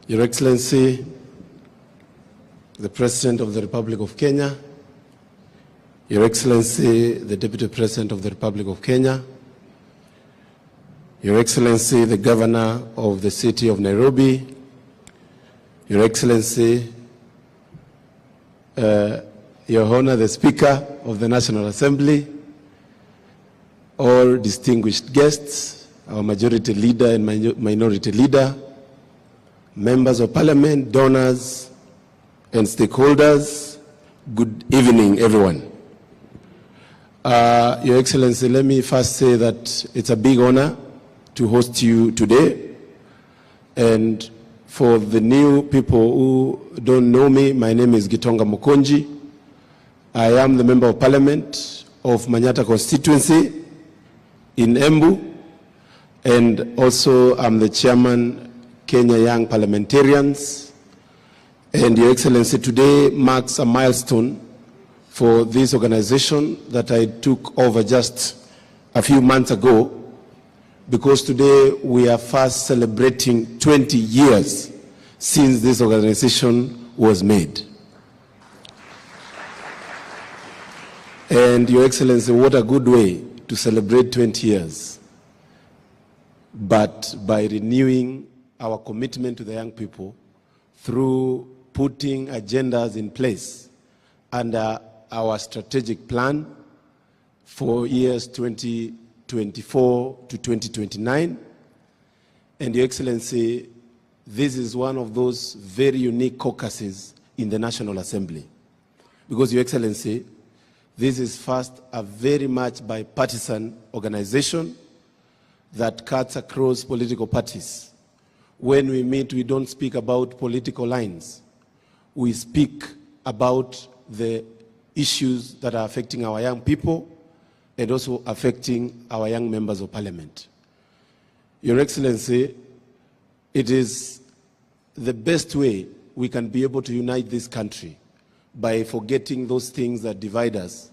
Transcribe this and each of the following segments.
Your Excellency, the President of the Republic of Kenya, Your Excellency, the Deputy President of the Republic of Kenya, Your Excellency, the Governor of the City of Nairobi, Your Excellency, Your Honor, the Speaker of the National Assembly, all distinguished guests, our Majority Leader and Minority Leader, Members of Parliament, donors, and stakeholders, good evening, everyone. Your Excellency, let me first say that it's a big honor to host you today. And for the new people who don't know me, my name is Gitonga Mukonji. I am the Member of Parliament of Manyata constituency in Embu, and also I'm the Chairman Kenya Young Parliamentarians. And Your Excellency, today marks a milestone for this organization that I took over just a few months ago, because today we are fast celebrating 20 years since this organization was made. And Your Excellency, what a good way to celebrate 20 years, but by renewing our commitment to the young people through putting agendas in place under our strategic plan for years 2024 to 2029. And Your Excellency, this is one of those very unique caucuses in the National Assembly. Because Your Excellency, this is first a very much bipartisan organization that cuts across political parties. When we meet, we don't speak about political lines. We speak about the issues that are affecting our young people and also affecting our young members of Parliament. Your Excellency, it is the best way we can be able to unite this country by forgetting those things that divide us,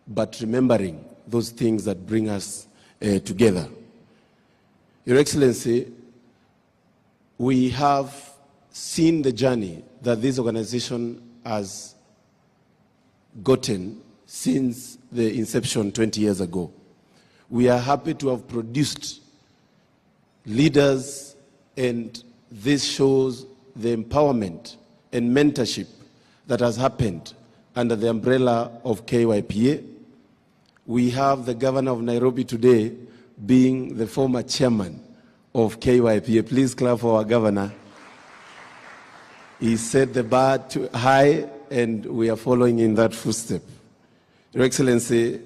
but remembering those things that bring us together. Your Excellency, we have seen the journey that this organization has gotten since the inception 20 years ago. We are happy to have produced leaders, and this shows the empowerment and mentorship that has happened under the umbrella of KYPA. We have the Governor of Nairobi today being the former chairman of KYPA. Please clap for our governor. He set the bar too high, and we are following in that footstep. Your Excellency,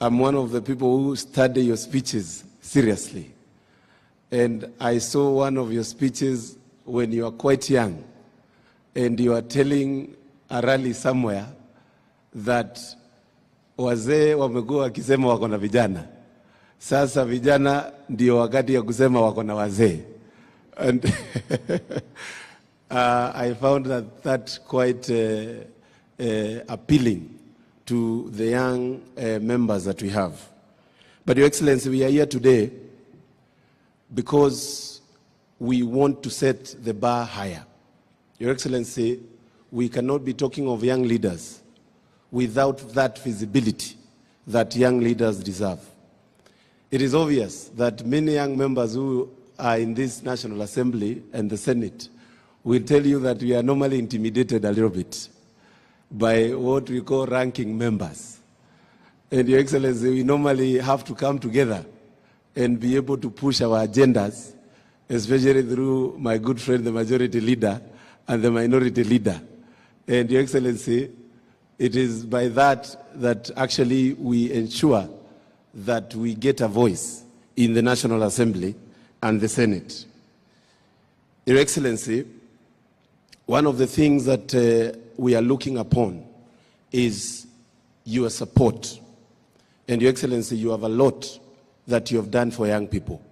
I'm one of the people who study your speeches seriously. And I saw one of your speeches when you were quite young, and you are telling a rally somewhere that wazee wamekuwa wakisema wako na vijana. Sasa vijana ndio wakati ya kusema wako na wazee. And I found that quite appealing to the young members that we have. But Your Excellency, we are here today because we want to set the bar higher. Your Excellency, we cannot be talking of young leaders without that visibility that young leaders deserve. It is obvious that many young members who are in this National Assembly and the Senate will tell you that we are normally intimidated a little bit by what we call ranking members. And Your Excellency, we normally have to come together and be able to push our agendas, especially through my good friend, the Majority Leader and the Minority Leader. And Your Excellency, it is by that actually we ensure that we get a voice in the National Assembly and the Senate. Your Excellency, one of the things that we are looking upon is your support. And Your Excellency, you have a lot that you have done for young people.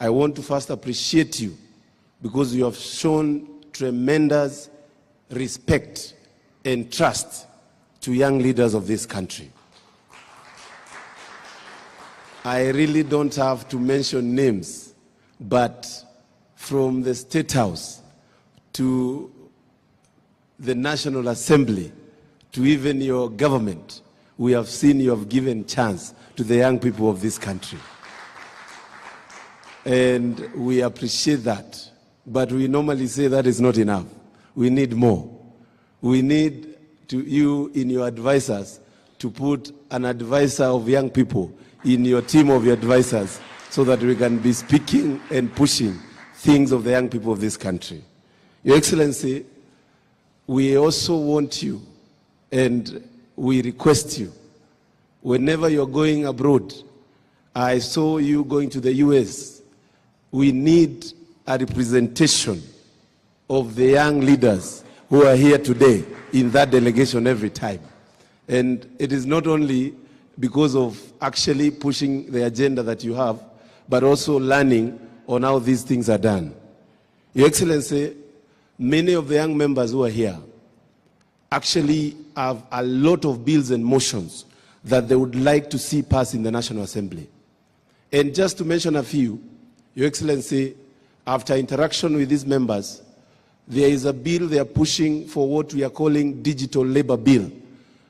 I want to first appreciate you because you have shown tremendous respect and trust to young leaders of this country. I really don't have to mention names, but from the State House to the National Assembly to even your government, we have seen you have given chance to the young people of this country. And we appreciate that. But we normally say that is not enough. We need more. We need you in your advisors to put an advisor of young people in your team of your advisors so that we can be speaking and pushing things of the young people of this country. Your Excellency, we also want you and we request you, whenever you're going abroad, I saw you going to the US, we need a representation of the young leaders who are here today in that delegation every time. And it is not only because of actually pushing the agenda that you have, but also learning on how these things are done. Your Excellency, many of the young members who are here actually have a lot of bills and motions that they would like to see passed in the National Assembly. And just to mention a few, Your Excellency, after interaction with these members, there is a bill they are pushing for what we are calling digital labor bill,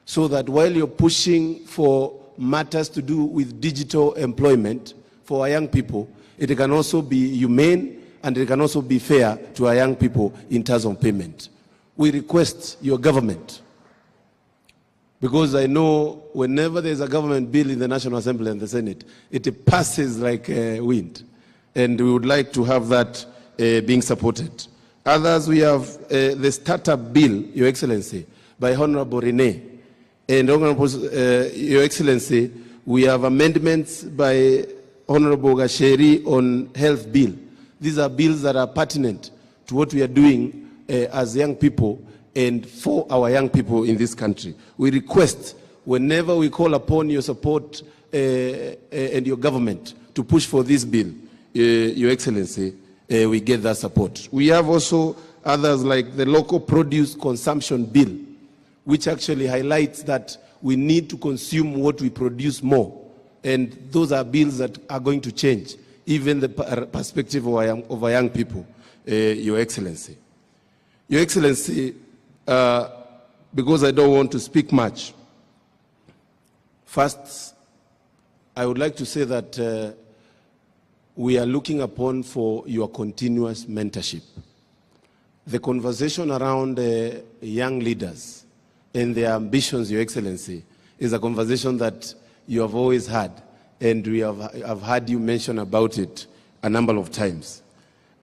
so that while you're pushing for matters to do with digital employment for our young people, it can also be humane and it can also be fair to our young people in terms of payment. We request your government, because I know whenever there's a government bill in the National Assembly and the Senate, it passes like wind. And we would like to have that being supported. Others, we have the startup bill, Your Excellency, by Honorable Rene. And Your Excellency, we have amendments by Honorable Gachagua on health bill. These are bills that are pertinent to what we are doing as young people and for our young people in this country. We request, whenever we call upon your support and your government to push for this bill, Your Excellency, we get that support. We have also others like the local produce consumption bill, which actually highlights that we need to consume what we produce more. And those are bills that are going to change even the perspective of our young people, Your Excellency. Your Excellency, because I don't want to speak much, first, I would like to say that we are looking upon for your continuous mentorship. The conversation around young leaders and their ambitions, Your Excellency, is a conversation that you have always had, and we have heard you mention about it a number of times.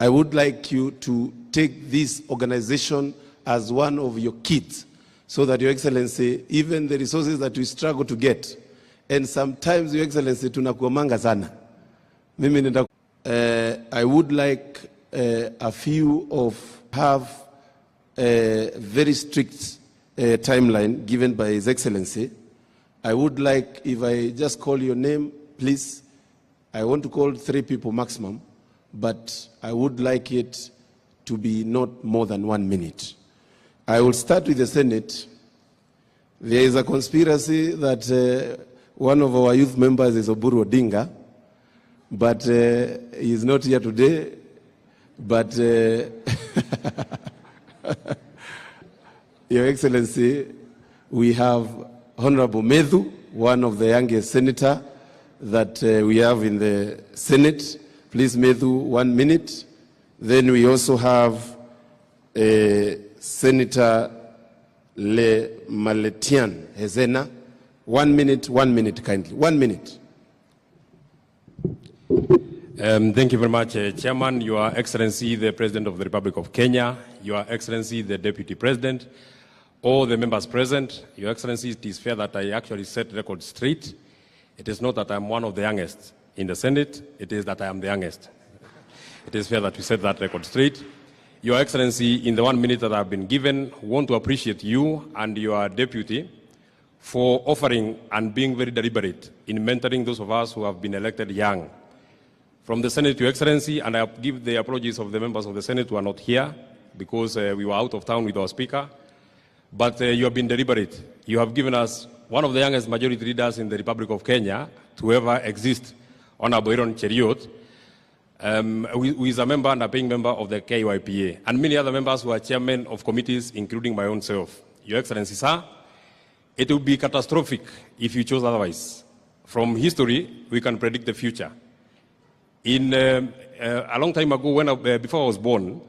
I would like you to take this organization as one of your kids, so that, Your Excellency, even the resources that we struggle to get, and sometimes, Your Excellency, tunakuomanga sana. I would like a few of have a very strict timeline given by His Excellency. I would like, if I just call your name, please, I want to call 3 people maximum, but I would like it to be not more than 1 minute. I will start with the Senate. There is a conspiracy that one of our youth members is Oburu Odinga, but he is not here today. But Your Excellency, we have Honorable Medhu, one of the youngest senator that we have in the Senate. Please, Medhu, 1 minute. Then we also have Senator Le Maletian Hezena. 1 minute, kindly. 1 minute. Thank you very much, Chairman, Your Excellency, the President of the Republic of Kenya, Your Excellency, the Deputy President, all the members present. Your Excellency, it is fair that I actually set record straight. It is not that I'm one of the youngest in the Senate, it is that I am the youngest. It is fair that we set that record straight. Your Excellency, in the 1 minute that I've been given, want to appreciate you and your deputy for offering and being very deliberate in mentoring those of us who have been elected young. From the Senate, Your Excellency, and I give the apologies of the members of the Senate who are not here because we were out of town with our Speaker. But you have been deliberate. You have given us one of the youngest majority leaders in the Republic of Kenya to ever exist, Honorable Aaron Cheriot. who is a member and a paying member of the KYPA, and many other members who are chairmen of committees, including my own self. Your Excellency, sir, it would be catastrophic if you chose otherwise. From history, we can predict the future. In a long time ago, before I was born,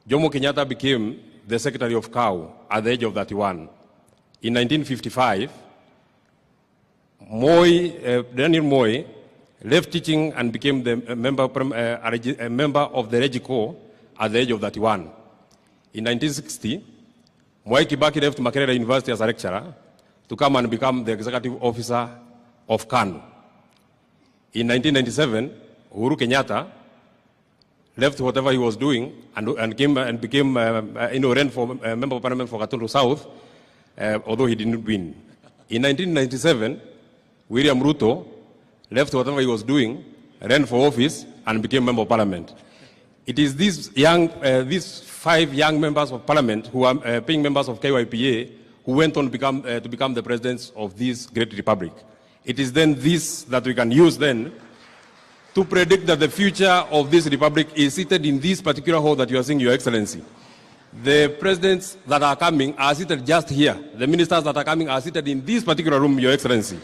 Jomo Kenyatta became the Secretary of COW at the age of 31. In 1955, Daniel Moi left teaching and became the member of the Regico at the age of 31. In 1960, Mwai Kibaki left Makerere University as a lecturer to come and become the executive officer of KANU. In 1997, Uhuru Kenyatta left whatever he was doing and came and became ran for member of parliament for Gatundu South, although he didn't win. In 1997, William Ruto left whatever he was doing, ran for office, and became member of parliament. It is these 5 young members of parliament who are paying members of KYPA who went on to become the presidents of this great republic. It is then this that we can use then to predict that the future of this republic is seated in this particular hall that you are seeing, Your Excellency. The presidents that are coming are seated just here. The ministers that are coming are seated in this particular room, Your Excellency.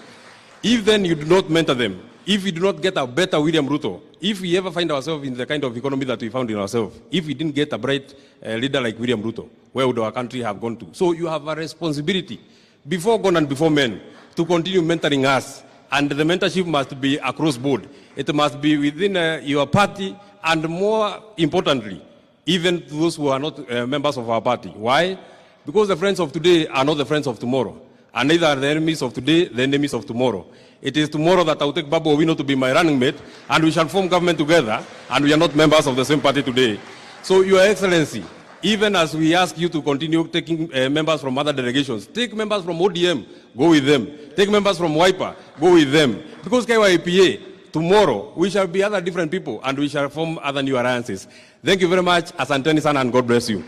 If then you do not mentor them, if we do not get a better William Ruto, if we ever find ourselves in the kind of economy that we found in ourselves, if we didn't get a bright leader like William Ruto, where would our country have gone to? So you have a responsibility, before God and before men, to continue mentoring us. And the mentorship must be across board. It must be within your party, and more importantly, even to those who are not members of our party. Why? Because the friends of today are not the friends of tomorrow. And neither are the enemies of today the enemies of tomorrow. It is tomorrow that I will take Babu Owino to be my running mate, and we shall form government together, and we are not members of the same party today. So, Your Excellency, even as we ask you to continue taking members from other delegations, take members from ODM, go with them. Take members from WIPA, go with them. Because KYPA, tomorrow, we shall be other different people, and we shall form other new alliances. Thank you very much. Asanteni sana, and God bless you.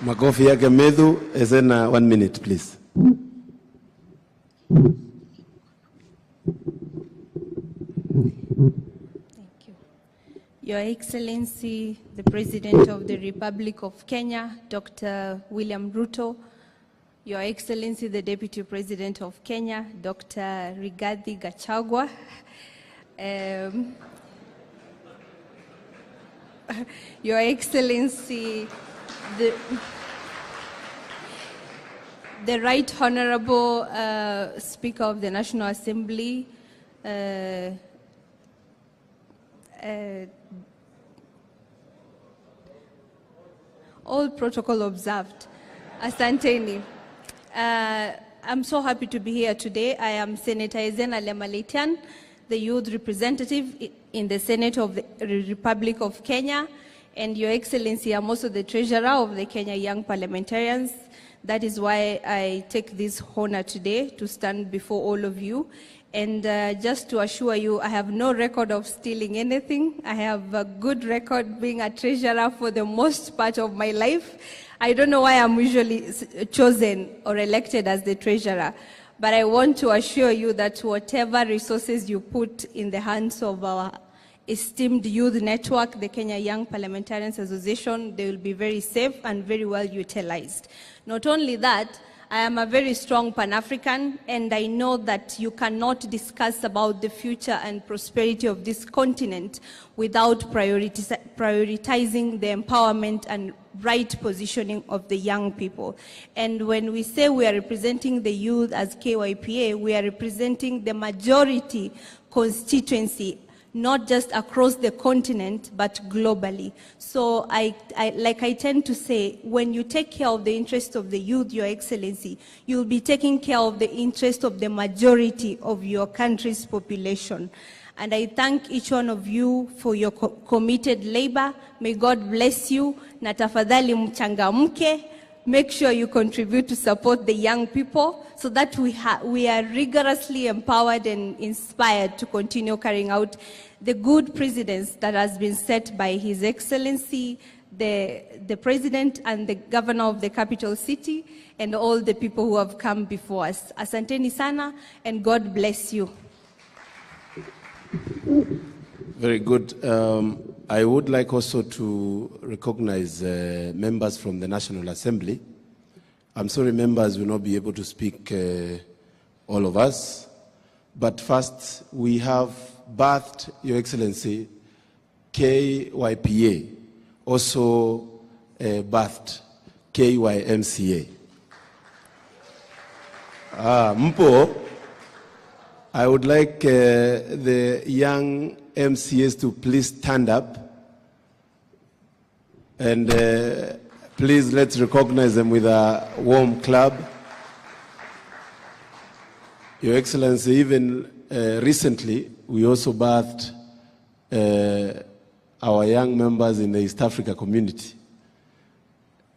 Makofi yake Medhu is in 1 minute, please. Thank you. Your Excellency, the President of the Republic of Kenya, Dr. William Ruto, Your Excellency, the Deputy President of Kenya, Dr. Rigathi Gachagua, Your Excellency, the Right Honorable Speaker of the National Assembly, all protocol observed. Asanteni. I'm so happy to be here today. I am Senator Ezena Lemalitian, the youth representative in the Senate of the Republic of Kenya. And Your Excellency, I'm also the treasurer of the Kenya Young Parliamentarians. That is why I take this honor today to stand before all of you. And just to assure you, I have no record of stealing anything. I have a good record being a treasurer for the most part of my life. I don't know why I'm usually chosen or elected as the treasurer, but I want to assure you that whatever resources you put in the hands of our esteemed youth network, the Kenya Young Parliamentarians Association, they will be very safe and very well utilized. Not only that, I am a very strong Pan-African, and I know that you cannot discuss about the future and prosperity of this continent without prioritizing the empowerment and right positioning of the young people. And when we say we are representing the youth as KYPA, we are representing the majority constituency, not just across the continent, but globally. So like I tend to say, when you take care of the interests of the youth, Your Excellency, you'll be taking care of the interest of the majority of your country's population. And I thank each one of you for your committed labor. May God bless you. Na tafadhali mchangamke. Make sure you contribute to support the young people so that we are rigorously empowered and inspired to continue carrying out the good precedents that has been set by His Excellency, the President and the Governor of the capital city, and all the people who have come before us. Asanteni sana, and God bless you. Very good. I would like also to recognize members from the National Assembly. I'm sorry members will not be able to speak, all of us. But first, we have birthed, Your Excellency, KYPA, also birthed KYMCA. Mpo, I would like the young MCAs to please stand up and please let's recognize them with a warm clap. Your Excellency, even recently we also birthed our young members in the East Africa community.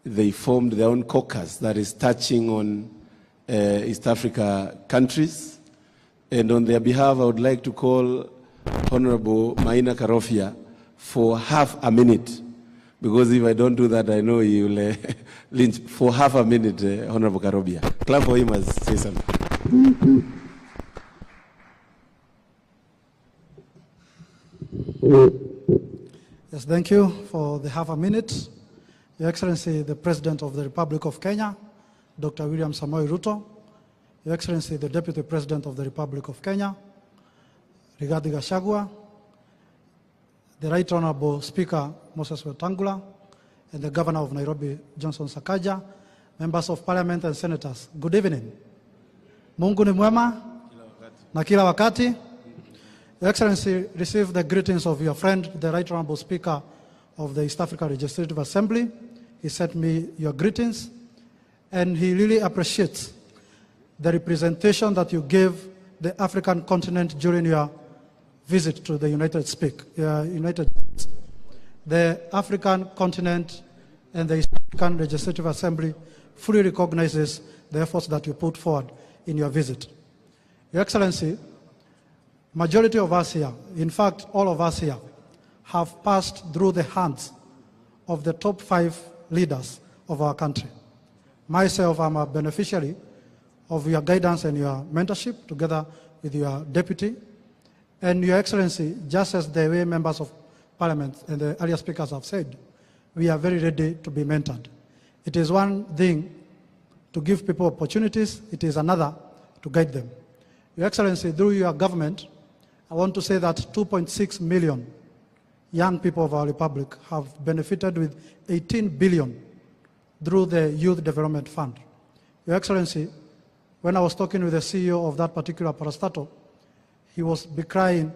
They formed their own caucus that is touching on East Africa countries. And on their behalf, I would like to call Honorable Maina Karofia for half a minute. Because if I don't do that, I know he will lynch for half a minute, Honorable Karofia. Clap for him as say something. Yes, thank you for the half a minute. Your Excellency, the President of the Republic of Kenya, Dr. William Samoei Ruto, Your Excellency, the Deputy President of the Republic of Kenya, Rigathi Gachagua, the Right Honorable Speaker Moses Wetangula, and the Governor of Nairobi, Johnson Sakaja, members of Parliament and Senators. Good evening. Mungu ni mwema na kila wakati. Your Excellency, receive the greetings of your friend, the Right Honorable Speaker of the East Africa Legislative Assembly. He sent me your greetings, and he really appreciates the representation that you gave the African continent during your visit to the United States. The African continent and the East African Legislative Assembly fully recognizes the efforts that you put forward in your visit. Your Excellency, majority of us here, in fact, all of us here, have passed through the hands of the top 5 leaders of our country. Myself, I'm a beneficiary of your guidance and your mentorship, together with your deputy. And Your Excellency, just as the way members of Parliament and the earlier speakers have said, we are very ready to be mentored. It is one thing to give people opportunities, it is another to guide them. Your Excellency, through your government, I want to say that 2.6 million young people of our republic have benefited with 18 billion through the Youth Development Fund. Your Excellency, when I was talking with the CEO of that particular parastatal, he was decrying,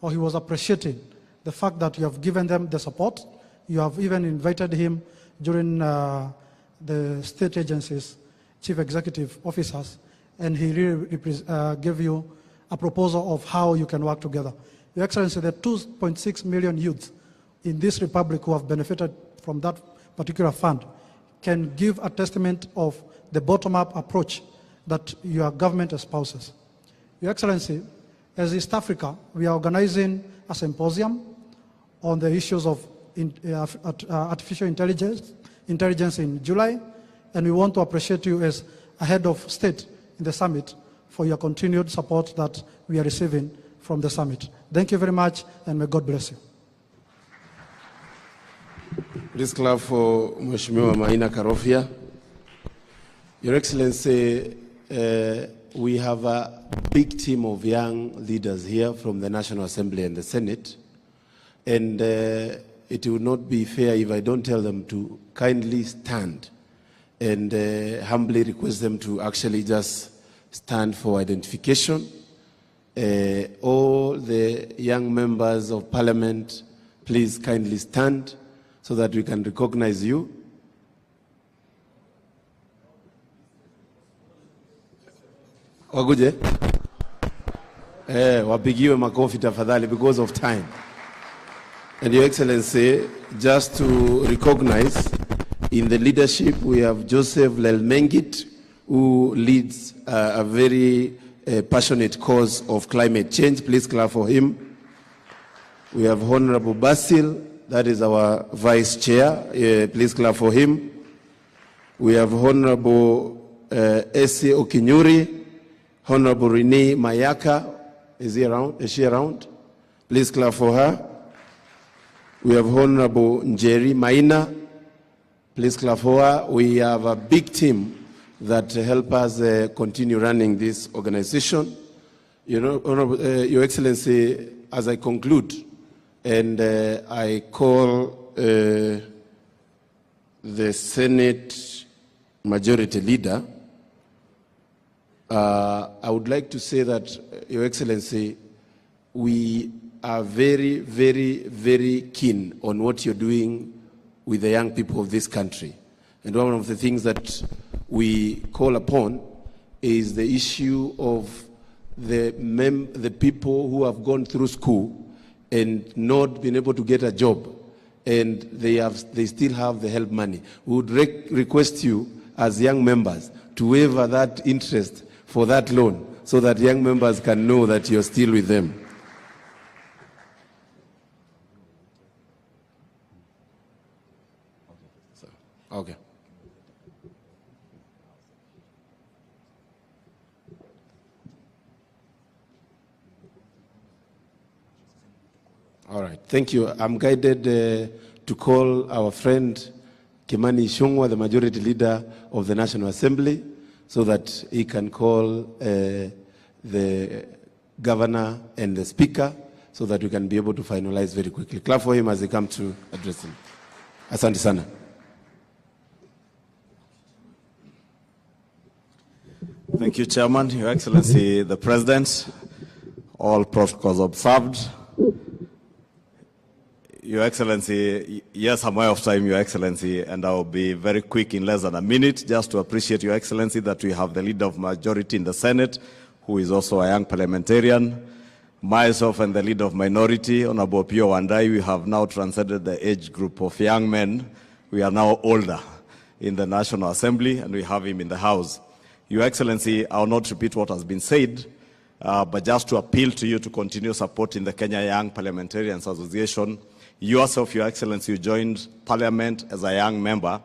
or he was appreciating the fact that you have given them the support. You have even invited him during the state agencies, chief executive officers, and he really gave you a proposal of how you can work together. Your Excellency, the 2.6 million youths in this republic who have benefited from that particular fund can give a testament of the bottom-up approach that your government espouses. Your Excellency, as East Africa, we are organizing a symposium on the issues of artificial intelligence in July, and we want to appreciate you as a head of state in the summit for your continued support that we are receiving from the summit. Thank you very much, and may God bless you. Please clap for Mheshimiwa Maina Karofia. Your Excellency, we have a big team of young leaders here from the National Assembly and the Senate, and it would not be fair if I don't tell them to kindly stand and humbly request them to actually just stand for identification. All the young members of Parliament, please kindly stand so that we can recognize you. Waguje? Wapigiwe makofi tafadhali because of time. And Your Excellency, just to recognize, in the leadership we have Joseph Lelmengit, who leads a very passionate cause of climate change. Please clap for him. We have Honorable Basil, that is our Vice Chair. Please clap for him. We have Honorable Ese Okinyuri, Honorable Renee Mayaka. Is he around? Is she around? Please clap for her. We have Honorable Njeri Maina. Please clap for her. We have a big team that help us continue running this organization. You know, Your Excellency, as I conclude, and I call the Senate Majority Leader, I would like to say that, Your Excellency, we are very, very, very keen on what you're doing with the young people of this country. And one of the things that we call upon is the issue of the people who have gone through school and not been able to get a job, and they still have the help money. We would request you as young members to waive that interest for that loan so that young members can know that you're still with them. Okay. All right, thank you. I'm guided to call our friend Kimani Ichung'wah, the Majority Leader of the National Assembly, so that he can call the Governor and the Speaker so that we can be able to finalize very quickly. Clap for him as he comes to address him. Asante sana. Thank you, Chairman, Your Excellency, the President, all protocols observed. Your Excellency, yes, I'm aware of time, Your Excellency, and I'll be very quick in less than a minute, just to appreciate, Your Excellency, that we have the Leader of Majority in the Senate, who is also a young parliamentarian. Myself and the Leader of Minority, Honorable Pio Wandai, we have now transcended the age group of young men. We are now older in the National Assembly, and we have him in the House. Your Excellency, I will not repeat what has been said, but just to appeal to you to continue supporting the Kenya Young Parliamentarians Association. Yourself, Your Excellency, you joined Parliament as a young member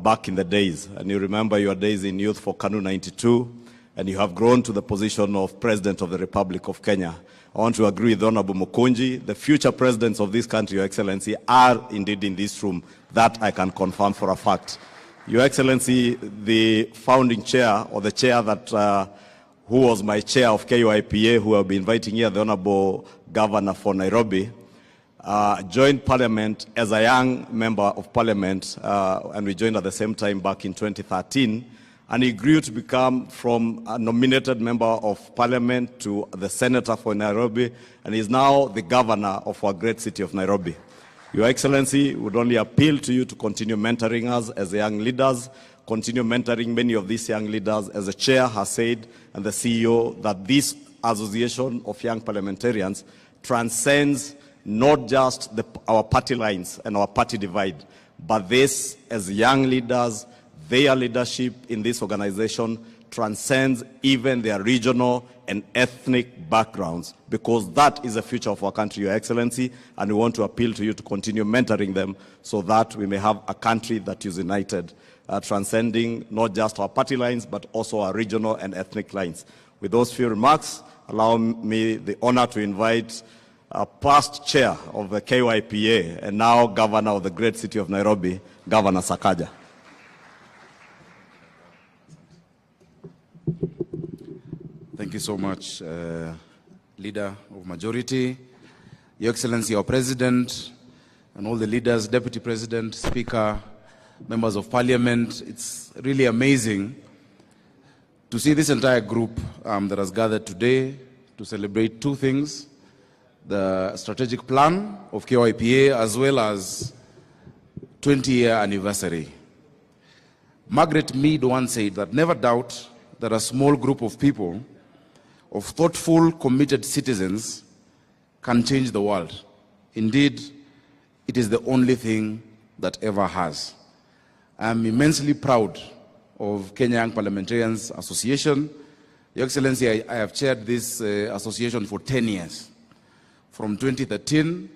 back in the days, and you remember your days in youth for KANU 92, and you have grown to the position of President of the Republic of Kenya. I want to agree with Honorable Mukunji. The future presidents of this country, Your Excellency, are indeed in this room. That I can confirm for a fact. Your Excellency, the founding chair, or the chair that who was my chair of KYPA, who I'll be inviting here, the Honorable Governor for Nairobi, joined Parliament as a young member of Parliament, and we joined at the same time back in 2013, and he grew to become from a nominated member of Parliament to the Senator for Nairobi, and is now the Governor of our great city of Nairobi. Your Excellency, would only appeal to you to continue mentoring us as young leaders, continue mentoring many of these young leaders, as the Chair has said, and the CEO, that this association of young parliamentarians transcends not just our party lines and our party divide, but this, as young leaders, their leadership in this organization transcends even their regional and ethnic backgrounds, because that is the future of our country, Your Excellency, and we want to appeal to you to continue mentoring them so that we may have a country that is united, transcending not just our party lines, but also our regional and ethnic lines. With those few remarks, allow me the honor to invite a past chair of the KYPA and now Governor of the great city of Nairobi, Governor Sakaja. Thank you so much, Leader of Majority, Your Excellency, our President, and all the leaders, Deputy President, Speaker, Members of Parliament. It's really amazing to see this entire group that has gathered today to celebrate two things: the strategic plan of KYPA as well as 20-year anniversary. Margaret Mead once said that never doubt that a small group of people, of thoughtful, committed citizens, can change the world. Indeed, it is the only thing that ever has. I'm immensely proud of Kenya Young Parliamentarians Association. Your Excellency, I have chaired this association for 10 years, from 2013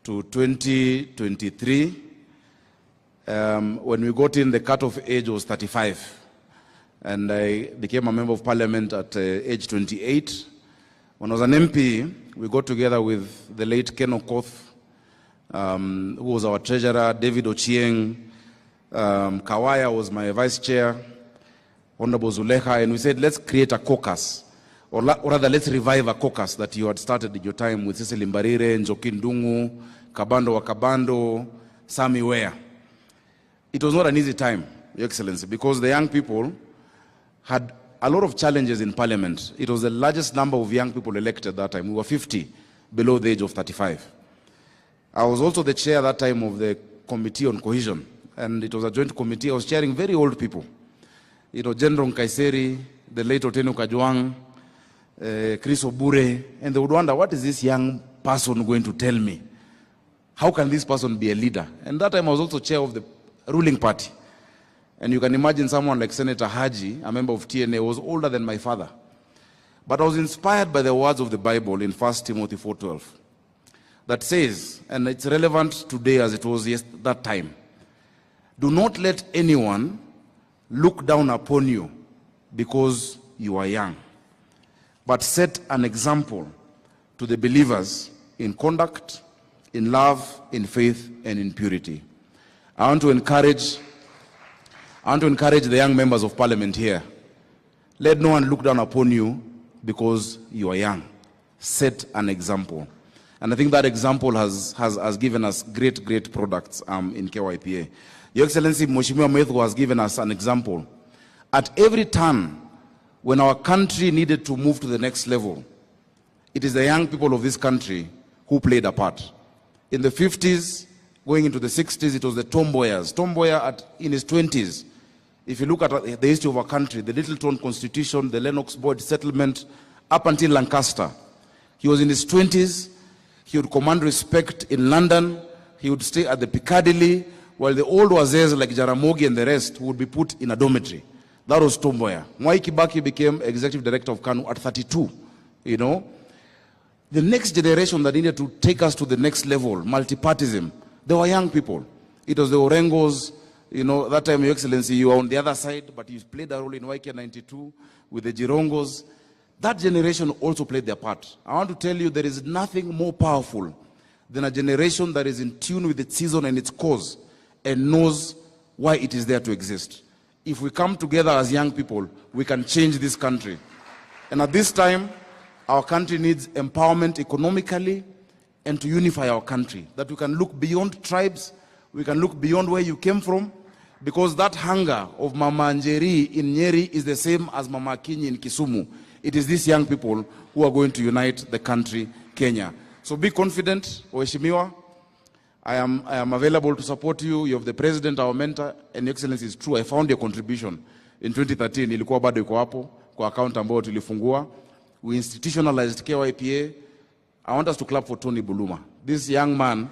to 2023. When we got in, the cutoff age was 35. And I became a member of Parliament at age 28. When I was an MP, we got together with the late Ken Okoth, who was our treasurer, David Ochieng, Kawaya was my vice chair, Honorable Zuleha, and we said, let's create a caucus, or rather, let's revive a caucus that you had started in your time with Cecily Mbarire, Njoki Ndung'u, Kabando Wakabando, Sami Wea. It was not an easy time, Your Excellency, because the young people had a lot of challenges in Parliament. It was the largest number of young people elected that time. We were 50 below the age of 35. I was also the chair that time of the Committee on Cohesion, and it was a joint committee. I was chairing very old people. General Nkaiseri, the late Otenyo Kajwang, Chris Obure, and they would wonder, what is this young person going to tell me? How can this person be a leader? And that time I was also chair of the ruling party. And you can imagine someone like Senator Haji, a member of TNA, was older than my father. But I was inspired by the words of the Bible in 1 Timothy 4:12 that says, and it's relevant today as it was that time, do not let anyone look down upon you because you are young, but set an example to the believers in conduct, in love, in faith, and in purity. I want to encourage the young members of Parliament here. Let no one look down upon you because you are young. Set an example. And I think that example has given us great products in KYPA. Your Excellency, Mheshimiwa Methu has given us an example. At every turn, when our country needed to move to the next level, it is the young people of this country who played a part. In the 50s, going into the 60s, it was the tomboyers. Tomboya in his 20s. If you look at the history of our country, the Littleton Constitution, the Lennox Boyd Settlement, up until Lancaster, he was in his 20s. He would command respect in London. He would stay at the Piccadilly, while the old wazers like Jaramogi and the rest would be put in a dormitory. That was Tomboya. Mwai Kibaki became executive director of KANU at 32. The next generation that needed to take us to the next level, multipartism, they were young people. It was the Orengos. That time, Your Excellency, you were on the other side, but you played a role in YK 92 with the Jirongos. That generation also played their part. I want to tell you, there is nothing more powerful than a generation that is in tune with its season and its cause and knows why it is there to exist. If we come together as young people, we can change this country. And at this time, our country needs empowerment economically and to unify our country. That we can look beyond tribes, we can look beyond where you came from, because that hunger of Mama Njeri in Nyeri is the same as Mama Kinyi in Kisumu. It is these young people who are going to unite the country, Kenya. So be confident, Waheshimiwa. I am available to support you. You have the president, our mentor, and Your Excellency, is true. I found your contribution in 2013. Ilikuwa bado iko hapo kwa account ambayo tulifungua. We institutionalized KYPA. I want us to clap for Tony Buluma. This young man,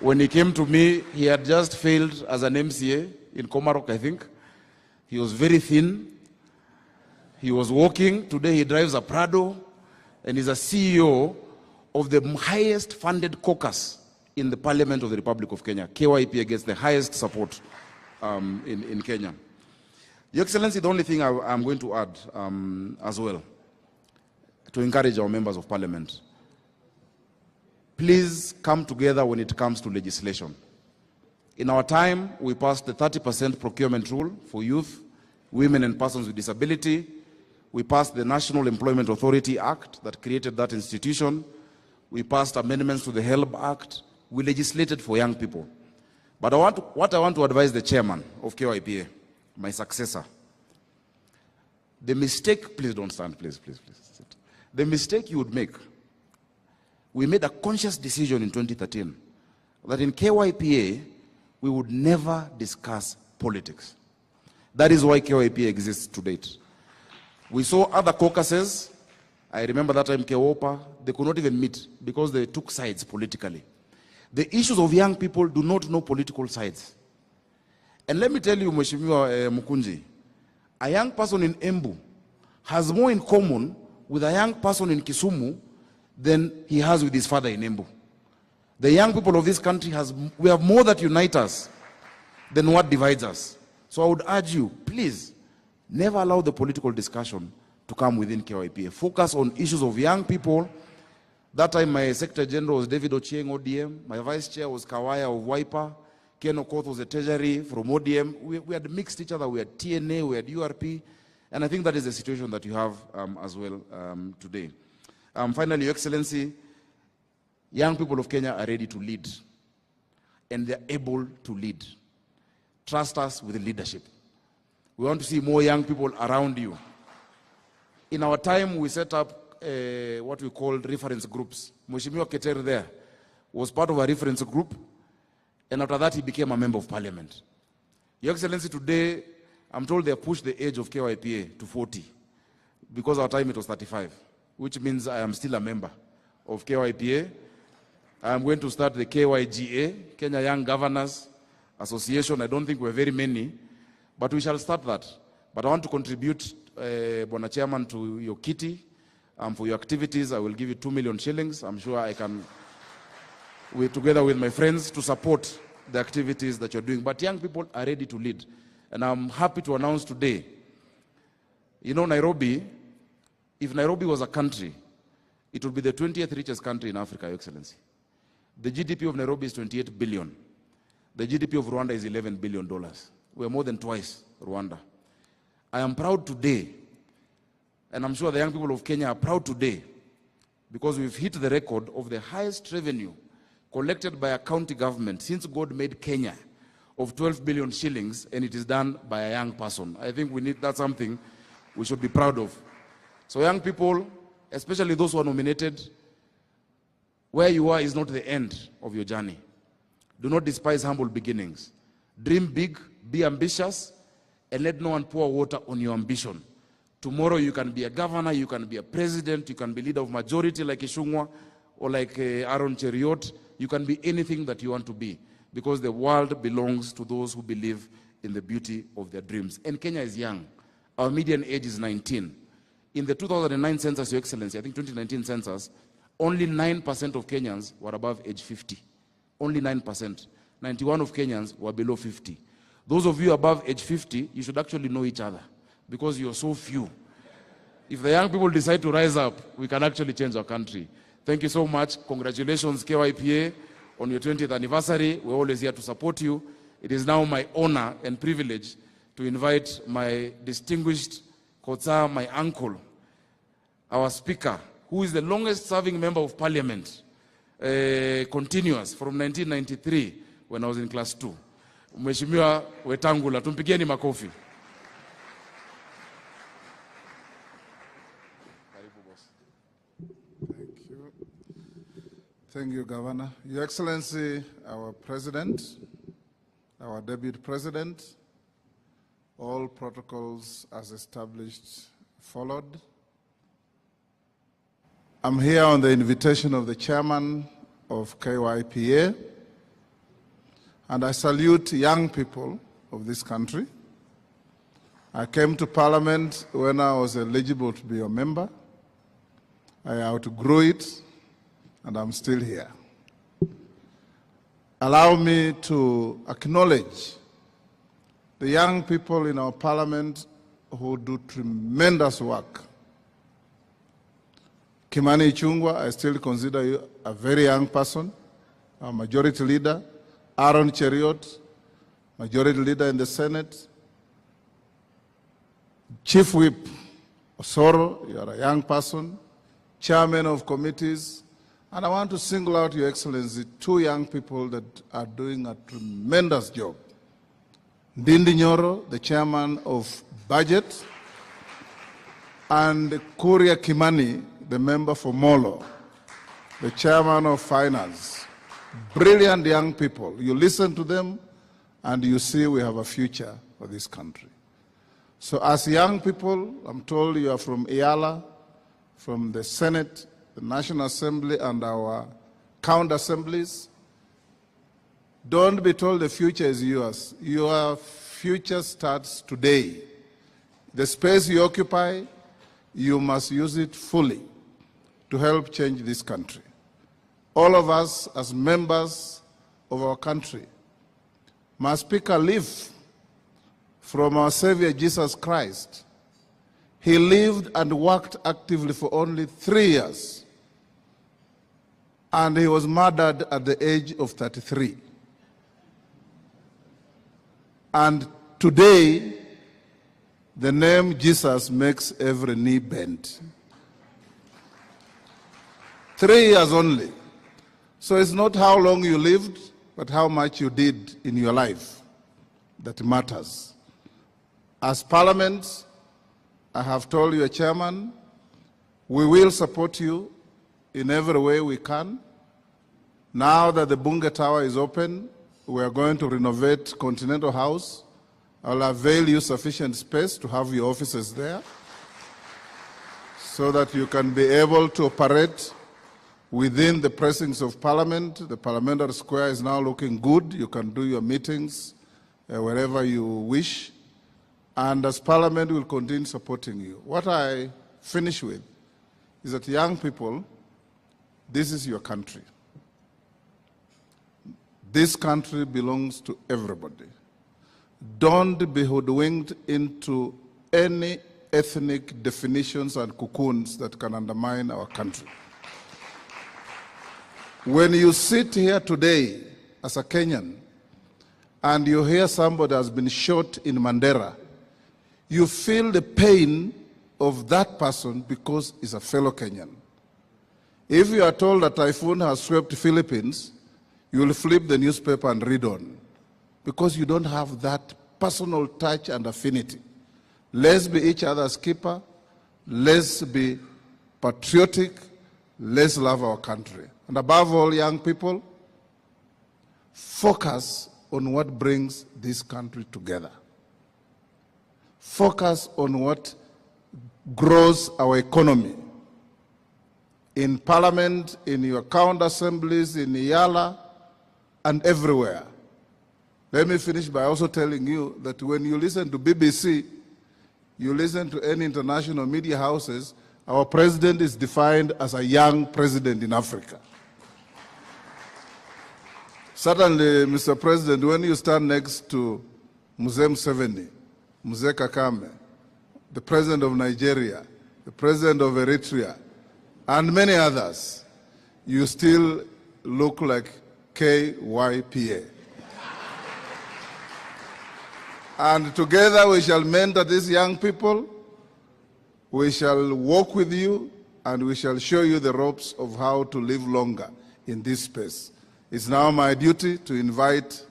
when he came to me, he had just failed as an MCA in Komarok, I think. He was very thin. He was walking. Today he drives a Prado and is a CEO of the highest funded caucus in the Parliament of the Republic of Kenya. KYPA gets the highest support in Kenya. Your Excellency, the only thing I'm going to add as well, to encourage our members of Parliament, please come together when it comes to legislation. In our time, we passed the 30% procurement rule for youth, women and persons with disability. We passed the National Employment Authority Act that created that institution. We passed amendments to the HELB Act. We legislated for young people. But what I want to advise the chairman of KYPA, my successor, the mistake, please don't stand, please. Sit. The mistake you would make, we made a conscious decision in 2013 that in KYPA, we would never discuss politics. That is why KYPA exists to date. We saw other caucuses. I remember that time Kewopa, they could not even meet because they took sides politically. The issues of young people do not know political sides. And let me tell you, Mheshimiwa Mukunji, a young person in Embu has more in common with a young person in Kisumu than he has with his father in Embu. The young people of this country, we have more that unite us than what divides us. So I would urge you, please, never allow the political discussion to come within KYPA. Focus on issues of young people. That time my Secretary General was David Ochieng, ODM. My Vice Chair was Kawaya of Wiper. Ken Okoth was the Treasury from ODM. We had mixed each other. We had TNA, we had URP. And I think that is the situation that you have as well today. Finally, Your Excellency, young people of Kenya are ready to lead. And they're able to lead. Trust us with the leadership. We want to see more young people around you. In our time, we set up what we called reference groups. Mheshimiwa Keter there was part of a reference group, and after that he became a member of parliament. Your Excellency, today I'm told they have pushed the age of KYPA to 40 because our time it was 35, which means I am still a member of KYPA. I am going to start the KYGA, Kenya Young Governors Association. I don't think we're very many, but we shall start that. But I want to contribute, Bwana Chairman, to your kitty. For your activities, I will give you 2 million shillings. I'm sure I can, together with my friends, to support the activities that you're doing. But young people are ready to lead. And I'm happy to announce today, you know, Nairobi, if Nairobi was a country, it would be the 20th richest country in Africa, Your Excellency. The GDP of Nairobi is 28 billion. The GDP of Rwanda is $11 billion. We're more than twice Rwanda. I am proud today, and I'm sure the young people of Kenya are proud today, because we've hit the record of the highest revenue collected by a county government since God made Kenya, of 12 billion shillings, and it is done by a young person. I think that's something we should be proud of. So young people, especially those who are nominated, where you are is not the end of your journey. Do not despise humble beginnings. Dream big, be ambitious, and let no one pour water on your ambition. Tomorrow you can be a governor, you can be a president, you can be leader of majority like Ishungwa or like Aaron Cheriot. You can be anything that you want to be, because the world belongs to those who believe in the beauty of their dreams. And Kenya is young. Our median age is 19. In the 2009 census, Your Excellency, I think 2019 census, only 9% of Kenyans were above age 50. Only 9%. 91% of Kenyans were below 50. Those of you above age 50, you should actually know each other, because you're so few. If the young people decide to rise up, we can actually change our country. Thank you so much. Congratulations, KYPA, on your 20th anniversary. We're always here to support you. It is now my honor and privilege to invite my distinguished Kotsa, my uncle, our speaker, who is the longest serving member of parliament, continuous from 1993 when I was in class 2. Mheshimiwa Wetangula, tumpigieni makofi. Thank you. Thank you, Governor. Your Excellency, our President, our Deputy President, all protocols as established followed. I'm here on the invitation of the Chairman of KYPA, and I salute young people of this country. I came to Parliament when I was eligible to be a member. I outgrew it, and I'm still here. Allow me to acknowledge the young people in our Parliament who do tremendous work. Kimani Ichung'wah, I still consider you a very young person, a majority leader. Aaron Cheriot, majority leader in the Senate. Chief Whip Osoro, you are a young person. Chairman of committees. And I want to single out, Your Excellency, 2 young people that are doing a tremendous job. Ndindi Nyoro, the chairman of budget, and Kuria Kimani, the member for Molo, the chairman of finance. Brilliant young people. You listen to them and you see we have a future for this country. So as young people, I'm told you are from IALA, from the Senate, the National Assembly, and our county assemblies. Don't be told the future is yours. Your future starts today. The space you occupy, you must use it fully to help change this country. All of us, as members of our country, must pick a leaf from our Savior Jesus Christ. He lived and worked actively for only 3 years. And he was murdered at the age of 33. And today, the name Jesus makes every knee bend. 3 years only. So it's not how long you lived, but how much you did in your life that matters. As Parliament, I have told you, Chairman, we will support you in every way we can. Now that the Bunge Tower is open, we are going to renovate Continental House. I'll avail you sufficient space to have your offices there so that you can be able to operate within the precincts of Parliament. The Parliamentary Square is now looking good. You can do your meetings wherever you wish. And as Parliament, we'll continue supporting you. What I finish with is that young people, this is your country. This country belongs to everybody. Don't be hoodwinked into any ethnic definitions and cocoons that can undermine our country. When you sit here today as a Kenyan and you hear somebody has been shot in Mandera, you feel the pain of that person because he's a fellow Kenyan. If you are told a typhoon has swept the Philippines, you will flip the newspaper and read on because you don't have that personal touch and affinity. Let's be each other's keeper. Let's be patriotic. Let's love our country. And above all, young people, focus on what brings this country together. Focus on what grows our economy. In Parliament, in your county assemblies, in Yala, and everywhere. Let me finish by also telling you that when you listen to BBC, you listen to any international media houses, our president is defined as a young president in Africa. Certainly, Mr. President, when you stand next to Mzee Museveni, Mzee Kakame, the president of Nigeria, the president of Eritrea, and many others, you still look like KYPA. And together we shall mentor these young people, we shall walk with you, and we shall show you the ropes of how to live longer in this space. It's now my duty to invite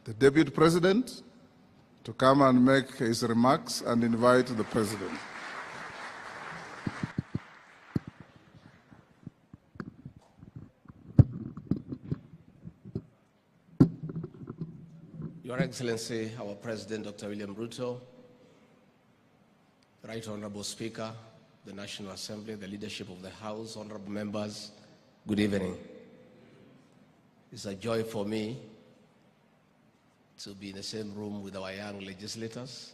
the Deputy President to come and make his remarks and invite the President. Your Excellency, our President, Dr. William Ruto, Right Honorable Speaker, the National Assembly, the leadership of the House, honorable members, good evening. It's a joy for me to be in the same room with our young legislators.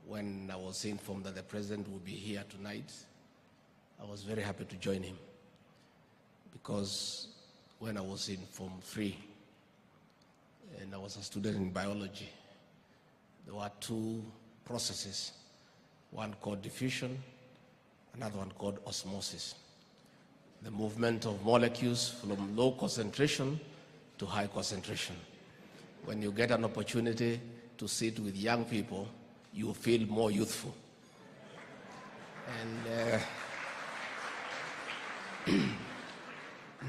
When I was informed that the President would be here tonight, I was very happy to join him because when I was in Form 3, and I was a student in biology, there were two processes, one called diffusion, another one called osmosis. The movement of molecules from low concentration to high concentration. When you get an opportunity to sit with young people, you feel more youthful. And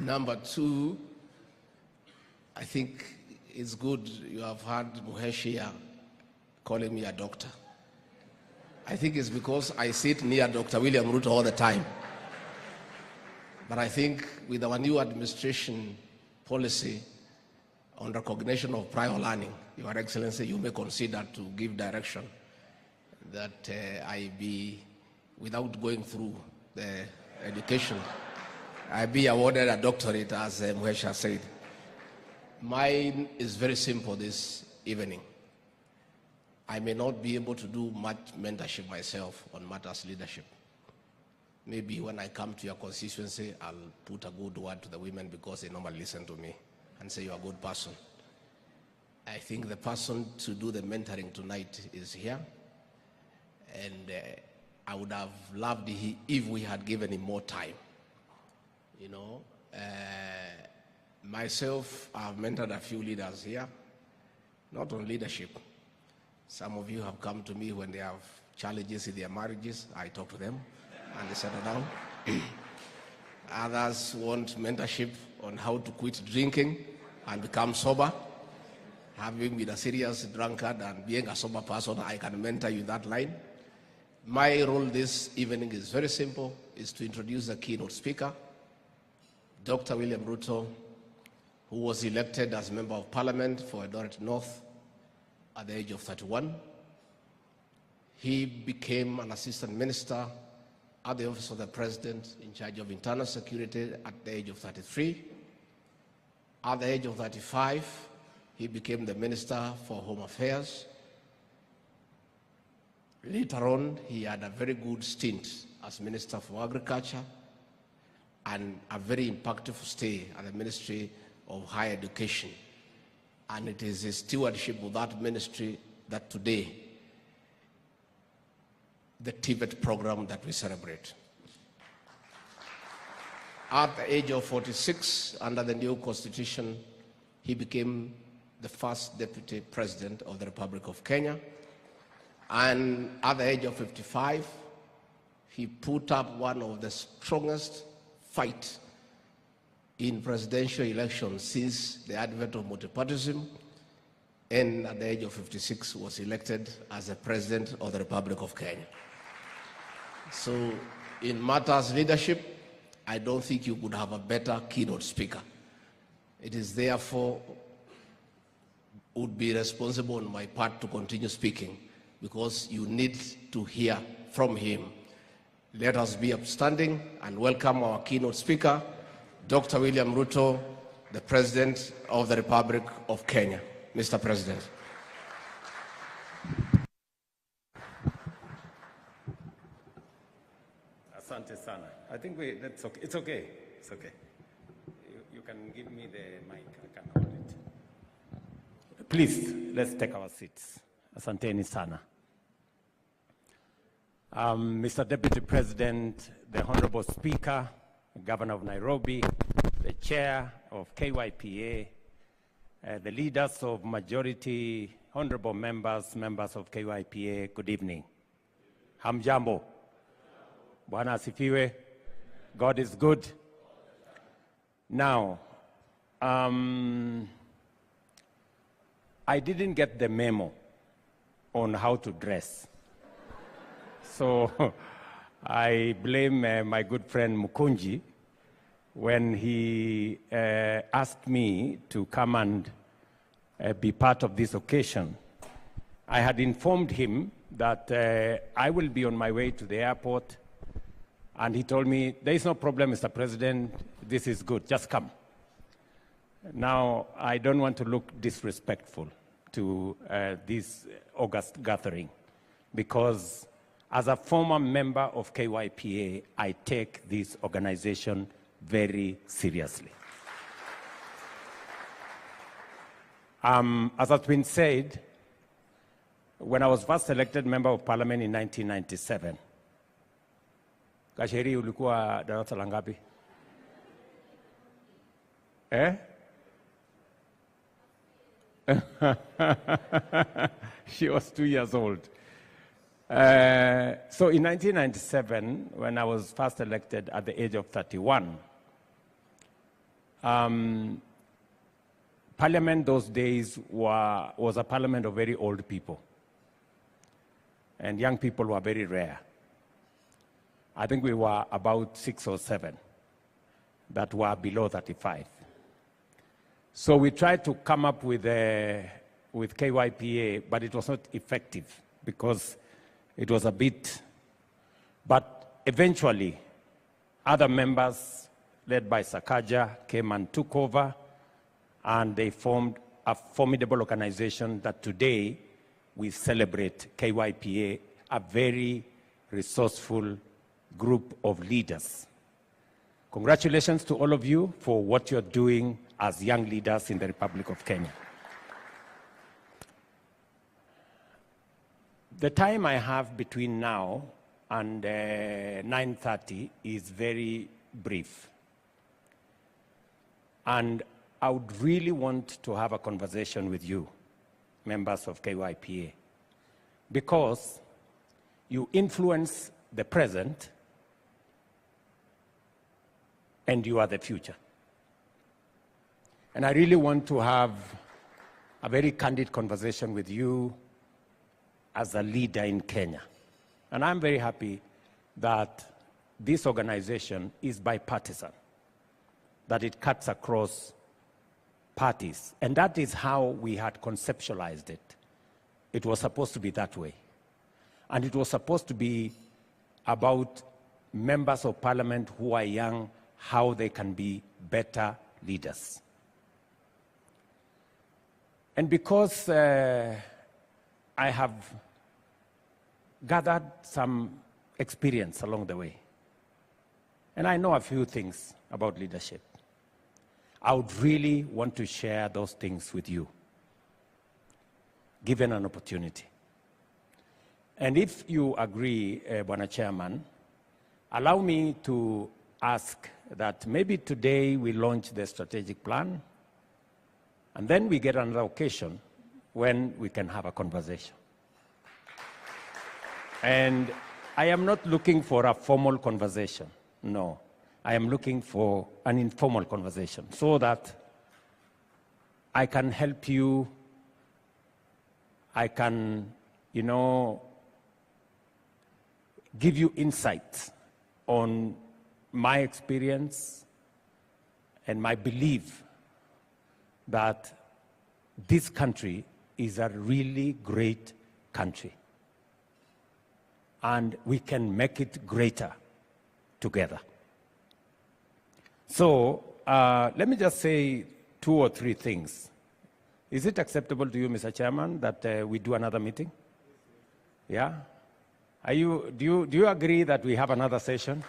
number two, I think it's good you have heard Muhesh here calling me a doctor. I think it's because I sit near Dr. William Ruto all the time. But I think with our new administration policy on recognition of prior learning, Your Excellency, you may consider to give direction that I be, without going through the education, I be awarded a doctorate, as Muhesh has said. Mine is very simple this evening. I may not be able to do much mentorship myself on matters leadership. Maybe when I come to your constituency, I'll put a good word to the women because they normally listen to me and say you're a good person. I think the person to do the mentoring tonight is here. And I would have loved if we had given him more time. You know, myself, I've mentored a few leaders here, not on leadership. Some of you have come to me when they have challenges in their marriages. I talk to them and they settle down. Others want mentorship on how to quit drinking and become sober. Having been a serious drunkard and being a sober person, I can mentor you in that line. My role this evening is very simple, is to introduce the keynote speaker, Dr. William Ruto, who was elected as Member of Parliament for Eldoret North at the age of 31. He became an assistant minister at the office of the President in charge of internal security at the age of 33. At the age of 35, he became the Minister for Home Affairs. Later on, he had a very good stint as Minister for Agriculture and a very impactful stay at the Ministry of Higher Education. And it is his stewardship of that ministry that today, the Tibet program that we celebrate. At the age of 46, under the new constitution, he became the first deputy president of the Republic of Kenya. And at the age of 55, he put up one of the strongest fights in presidential elections since the advent of multipartyism, and at the age of 56 was elected as the president of the Republic of Kenya. So in matters leadership, I don't think you could have a better keynote speaker. It is therefore would be responsible on my part to continue speaking because you need to hear from him. Let us be upstanding and welcome our keynote speaker, Dr. William Ruto, the President of the Republic of Kenya. Mr. President. Asante sana. I think that's okay. It's okay. It's okay. You can give me the mic. I can hold it. Please, let's take our seats. Asanteni sana. Mr. Deputy President, the Honorable Speaker, Governor of Nairobi, the Chair of KYPA, the leaders of majority, honorable members, members of KYPA, good evening. Hamjambo. Bwana asifiwe. God is good. Now, I didn't get the memo on how to dress. So I blame my good friend Mukunji when he asked me to come and be part of this occasion. I had informed him that I will be on my way to the airport, and he told me, there is no problem, Mr. President, this is good, just come. Now, I don't want to look disrespectful to this August gathering, because as a former member of KYPA, I take this organization very seriously. As has been said, when I was first elected member of parliament in 1997, Kasheri ulikuwa darasa la ngapi? She was 2 years old. So in 1997, when I was first elected at the age of 31, Parliament those days was a parliament of very old people. And young people were very rare. I think we were about 6 or 7 that were below 35. So we tried to come up with KYPA, but it was not effective because it was a bit, but eventually other members led by Sakaja came and took over, and they formed a formidable organization that today we celebrate, KYPA, a very resourceful group of leaders. Congratulations to all of you for what you're doing as young leaders in the Republic of Kenya. The time I have between now and 9:30 is very brief. And I would really want to have a conversation with you, members of KYPA, because you influence the present and you are the future. And I really want to have a very candid conversation with you as a leader in Kenya. And I'm very happy that this organization is bipartisan, that it cuts across parties. And that is how we had conceptualized it. It was supposed to be that way. And it was supposed to be about members of parliament who are young, how they can be better leaders. And because I have gathered some experience along the way, and I know a few things about leadership, I would really want to share those things with you, given an opportunity. And if you agree, Bwana Chairman, allow me to ask that maybe today we launch the strategic plan, and then we get another occasion when we can have a conversation. And I am not looking for a formal conversation, no. I am looking for an informal conversation so that I can help you, I can, give you insights on my experience and my belief that this country is a really great country. And we can make it greater together. So let me just say 2 or 3 things. Is it acceptable to you, Mr. Chairman, that we do another meeting? Yeah? Do you agree that we have another session?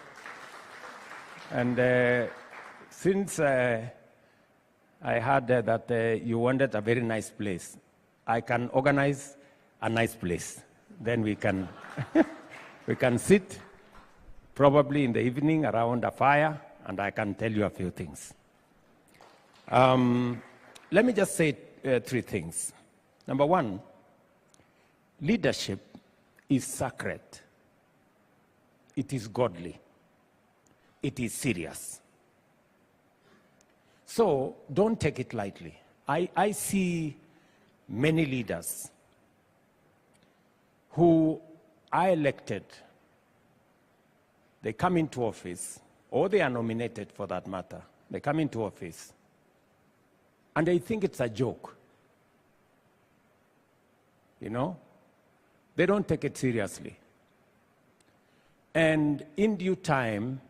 And since I heard that you wanted a very nice place, I can organize a nice place. Then we can, we can sit probably in the evening around a fire, and I can tell you a few things. Let me just say 3 things. Number 1, leadership is sacred. It is godly. It is serious. So don't take it lightly. I see many leaders who are elected, they come into office, or they are nominated for that matter. They come into office, and they think it's a joke. They don't take it seriously. And in due time,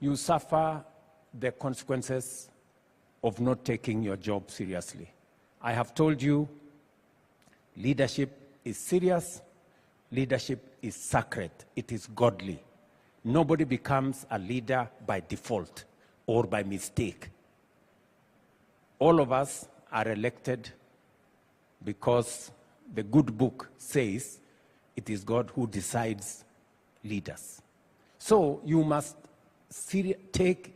you suffer the consequences of not taking your job seriously. I have told you, leadership is serious, leadership is sacred, it is godly. Nobody becomes a leader by default or by mistake. All of us are elected because the good book says it is God who decides leaders. So you must take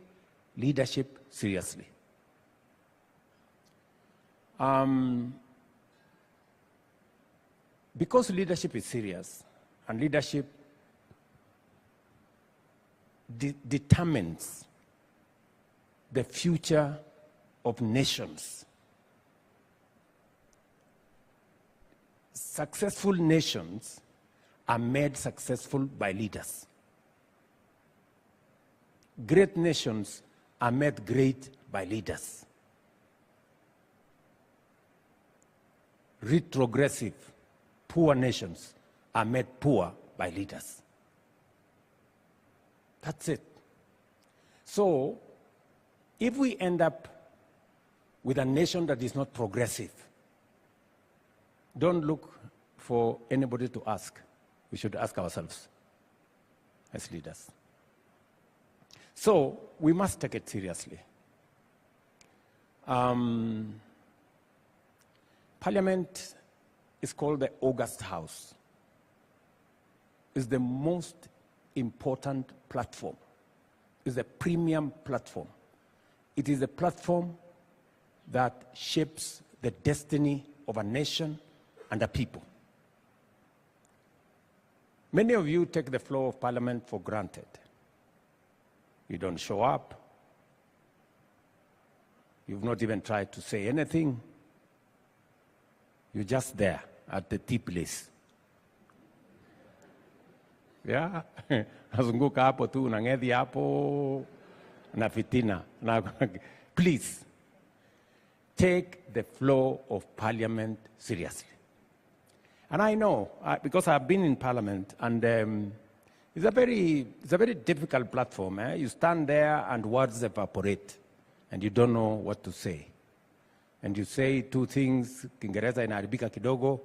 leadership seriously. Because leadership is serious, and leadership determines the future of nations. Successful nations are made successful by leaders. Great nations are made great by leaders. Retrogressive, poor nations are made poor by leaders. That's it. So, if we end up with a nation that is not progressive, don't look for anybody to ask. We should ask ourselves as leaders. So, we must take it seriously. Parliament is called the August House. is the most important platform. It's a premium platform. It is a platform that shapes the destiny of a nation and a people. Many of you take the floor of Parliament for granted. You don't show up. You've not even tried to say anything. You're just there at the tea place. Yeah? Nazunguka hapo tu, unang'edhi hapo, na fitina. Please, take the floor of Parliament seriously. And I know, because I've been in Parliament, and it's a very difficult platform. You stand there and words evaporate, and you don't know what to say. And you say two things, Kiingereza inaharibika kidogo,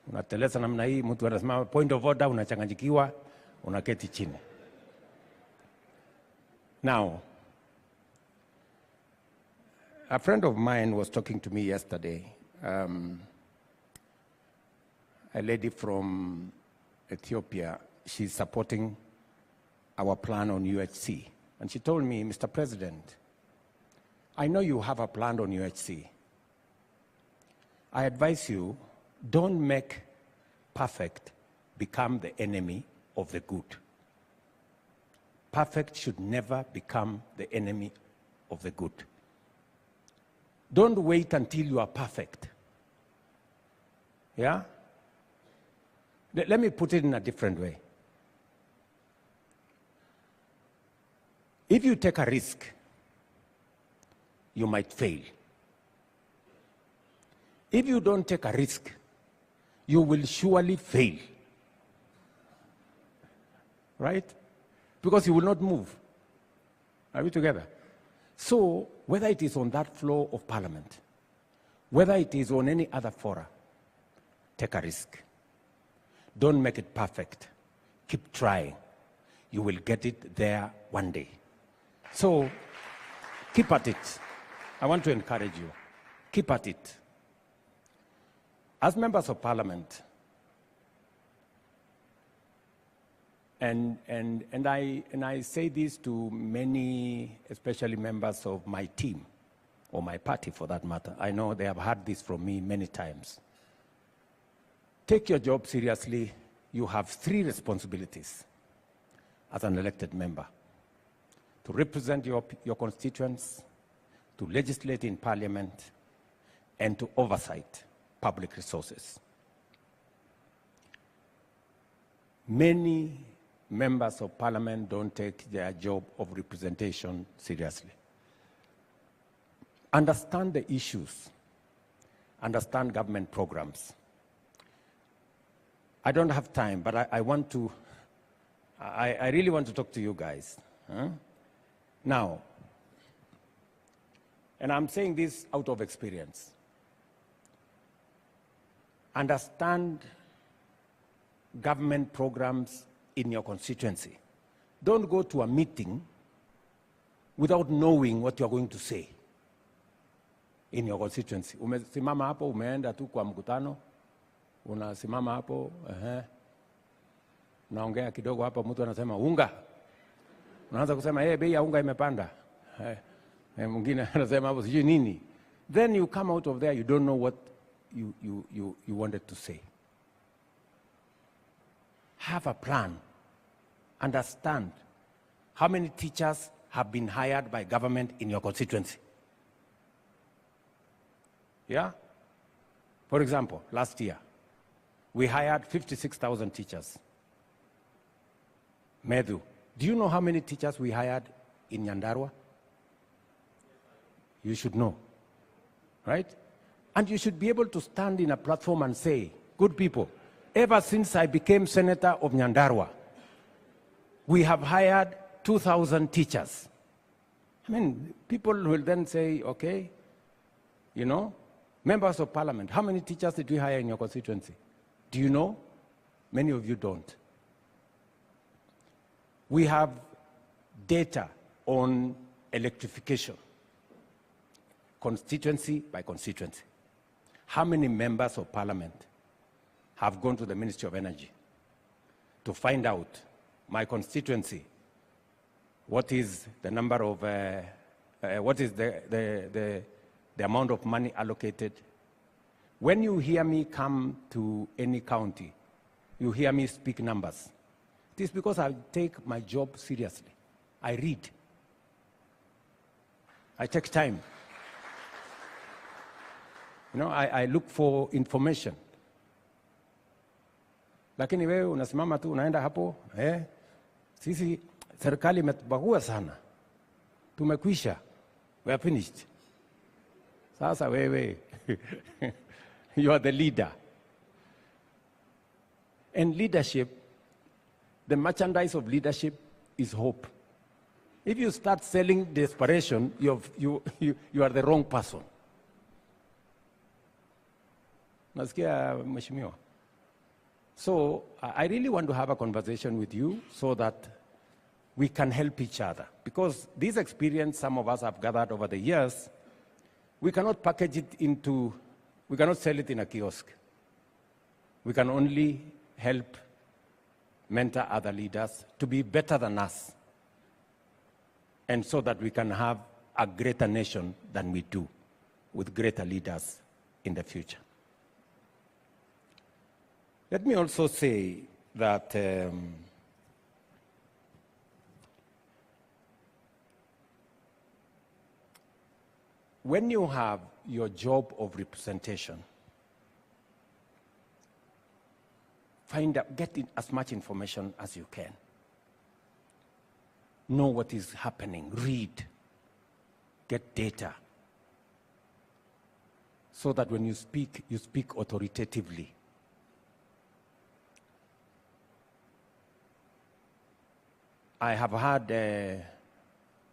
unateleza namna hii, mtu anasema point of order, unachanganyikiwa, unaketi chini. Now, a friend of mine was talking to me yesterday, a lady from Ethiopia. She's supporting our plan on UHC. And she told me, Mr. President, I know you have a plan on UHC. I advise you, don't make perfect become the enemy of the good. Perfect should never become the enemy of the good. Don't wait until you are perfect. Yeah? Let me put it in a different way. If you take a risk, you might fail. If you don't take a risk, you will surely fail. Right? Because you will not move. Are we together? So, whether it is on that floor of Parliament, whether it is on any other fora, take a risk. Don't make it perfect. Keep trying. You will get it there one day. So, keep at it. I want to encourage you. Keep at it. As members of Parliament, and I say this to many, especially members of my team, or my party for that matter. I know they have heard this from me many times. Take your job seriously. You have 3 responsibilities as an elected member: to represent your constituents, to legislate in Parliament, and to oversight public resources. Many members of Parliament don't take their job of representation seriously. Understand the issues. Understand government programs. I don't have time, but I really want to talk to you guys. Now, and I'm saying this out of experience. Understand government programs in your constituency. Don't go to a meeting without knowing what you're going to say in your constituency. Umesimama hapo, umeenda tu kwa mkutano, unasimama hapo, unaongea kidogo hapa, mtu anasema unga. Unaanza kusema, bei ya unga imepanda. Mwingine anasema hapo sijui nini. Then you come out of there, you don't know what you wanted to say. Have a plan. Understand how many teachers have been hired by government in your constituency. Yeah? For example, last year, we hired 56,000 teachers. Medu, do you know how many teachers we hired in Nyandarua? You should know, right? And you should be able to stand in a platform and say, good people, ever since I became senator of Nyandarua, we have hired 2,000 teachers. I mean, people will then say, okay, you know, members of Parliament, how many teachers did we hire in your constituency? Do you know? Many of you don't. We have data on electrification, constituency by constituency. How many members of Parliament have gone to the Ministry of Energy? to find out my constituency, what is the number of, what is the amount of money allocated. When you hear me come to any county, you hear me speak numbers. It is because I take my job seriously. I read. I take time. You know, I look for information. Lakini wewe unasimama tu unaenda hapo, sisi serikali imetubagua sana. Tumekwisha. We are finished. Sasa wewe, you are the leader. And leadership, the merchandise of leadership is hope. If you start selling desperation, you are the wrong person. Nasikia mheshimiwa. So I really want to have a conversation with you so that we can help each other. Because this experience some of us have gathered over the years, we cannot package it into, we cannot sell it in a kiosk. We can only help mentor other leaders to be better than us, and so that we can have a greater nation than we do, with greater leaders in the future. Let me also say that when you have your job of representation, get as much information as you can. Know what is happening, read, get data, so that when you speak authoritatively. I have heard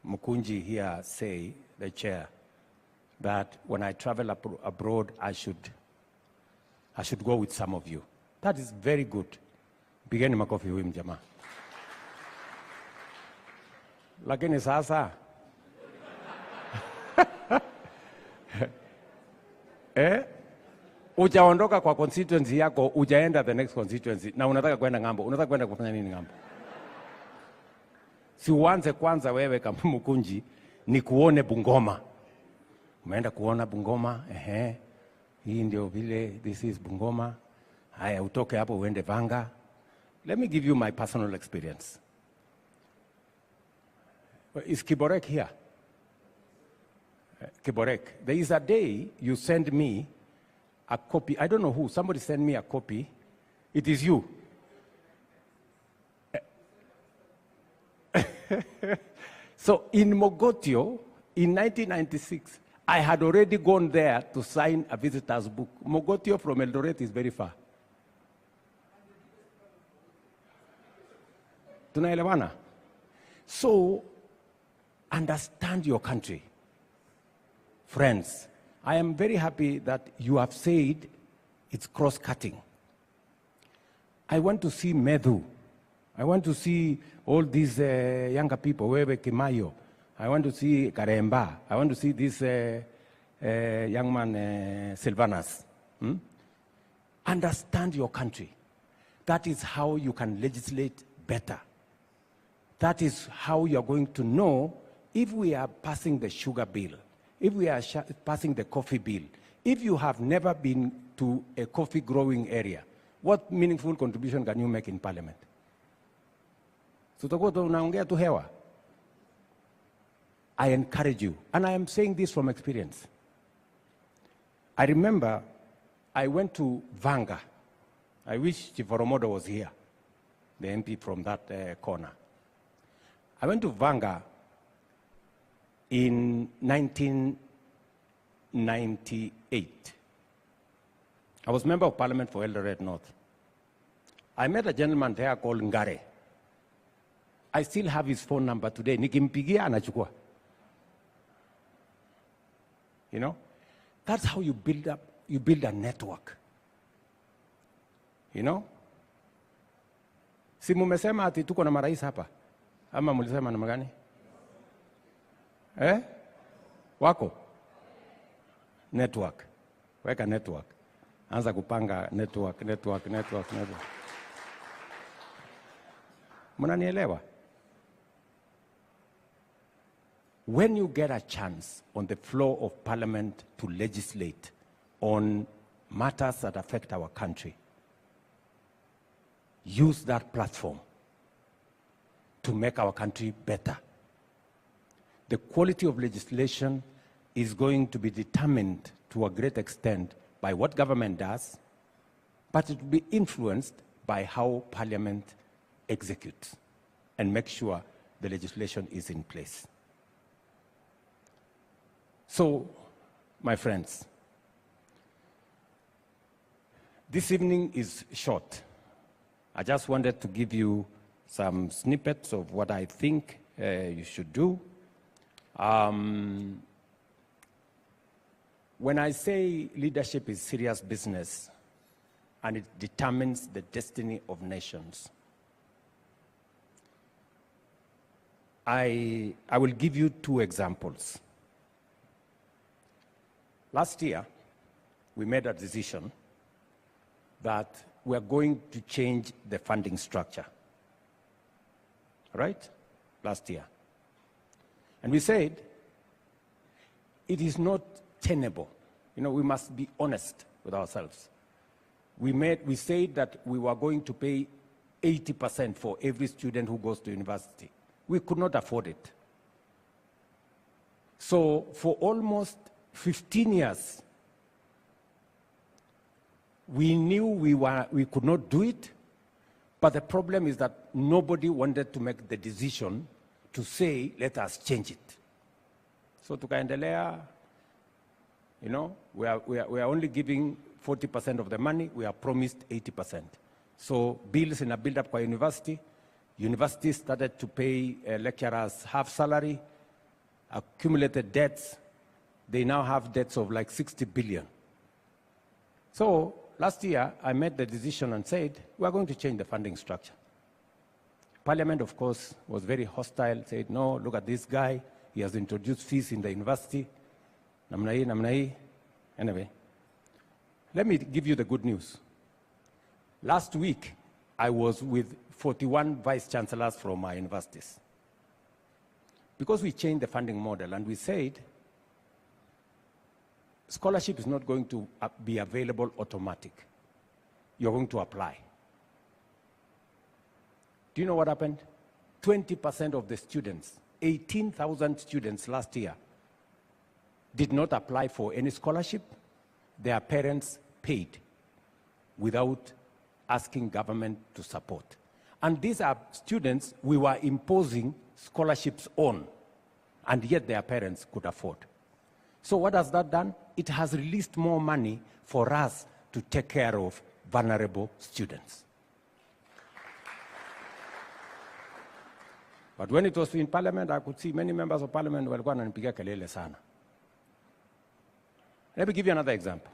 Mukunji here say, the chair, that when I travel abroad, I should go with some of you. That is very good. Pigeni makofi huyu mjamaa. Lakini sasa ujaondoka kwa constituency yako, ujaenda the next constituency, na unataka kwenda ngambo. Unataka kwenda kufanya nini ngambo? Si uanze kwanza wewe kama Mukunji ni kuone Bungoma. Umeenda kuona Bungoma, hii ndio vile, this is Bungoma. Haya, utoke hapo uende Vanga. Let me give you my personal experience. Is Kiborek here? Kiborek. There is a day you send me a copy. I don't know who. Somebody sent me a copy. It is you. So in Mogotio, in 1996, I had already gone there to sign a visitor's book. Mogotio from Eldoret is very far. Tunaelewana? So, understand your country. Friends, I am very happy that you have said it's cross-cutting. I want to see Medhu. I want to see all these younger people, Wewe Kimayo. I want to see Karemba. I want to see this young man, Silvanus. Understand your country. That is how you can legislate better. That is how you're going to know if we are passing the sugar bill, if we are passing the coffee bill, if you have never been to a coffee growing area, what meaningful contribution can you make in parliament? Tutakuwa tunaongea tu hewa. I encourage you, and I am saying this from experience. I remember I went to Vanga. I wish Chief Oromodo was here, the MP from that corner. I went to Vanga in 1998. I was member of parliament for Eldoret North. I met a gentleman there called Ngare. I still have his phone number today. Nikimpigia anachukua. You know? That's how you build a network. You know? Si mumesema ati tuko na marais hapa? Ama mulisema namna gani? Wako? Network. Weka network. Anza kupanga network. Mnanielewa? When you get a chance on the floor of parliament to legislate on matters that affect our country, use that platform to make our country better. The quality of legislation is going to be determined to a great extent by what government does, but it will be influenced by how Parliament executes and make sure the legislation is in place. So, my friends, this evening is short. I just wanted to give you some snippets of what I think you should do. When I say leadership is serious business and it determines the destiny of nations, I will give you two examples. Last year, we made a decision that we're going to change the funding structure, right? Last year. And we said, it is not tenable. You know, we must be honest with ourselves. We said that we were going to pay 80% for every student who goes to university. We could not afford it. So for almost 15 years, we knew we could not do it, but the problem is that nobody wanted to make the decision to say, let us change it. So tukaendelea, you know, we are only giving 40% of the money, we are promised 80%. So bills in a build-up kwa universities started to pay lecturers half salary, accumulated debts. They now have debts of like 60 billion. So last year, I made the decision and said, we are going to change the funding structure. Parliament, of course, was very hostile, said, no, look at this guy. He has introduced fees in the university. Namnai. Anyway, let me give you the good news. Last week, I was with 41 vice-chancellors from our universities. Because we changed the funding model and we said, scholarship is not going to be available automatic. You're going to apply. Do you know what happened? 20% of the students, 18,000 students last year, did not apply for any scholarship. Their parents paid without asking government to support. And these are students we were imposing scholarships on, and yet their parents could afford. So what has that done? It has released more money for us to take care of vulnerable students. But when it was in Parliament, I could see many members of Parliament were going and piga kelele sana. Let me give you another example.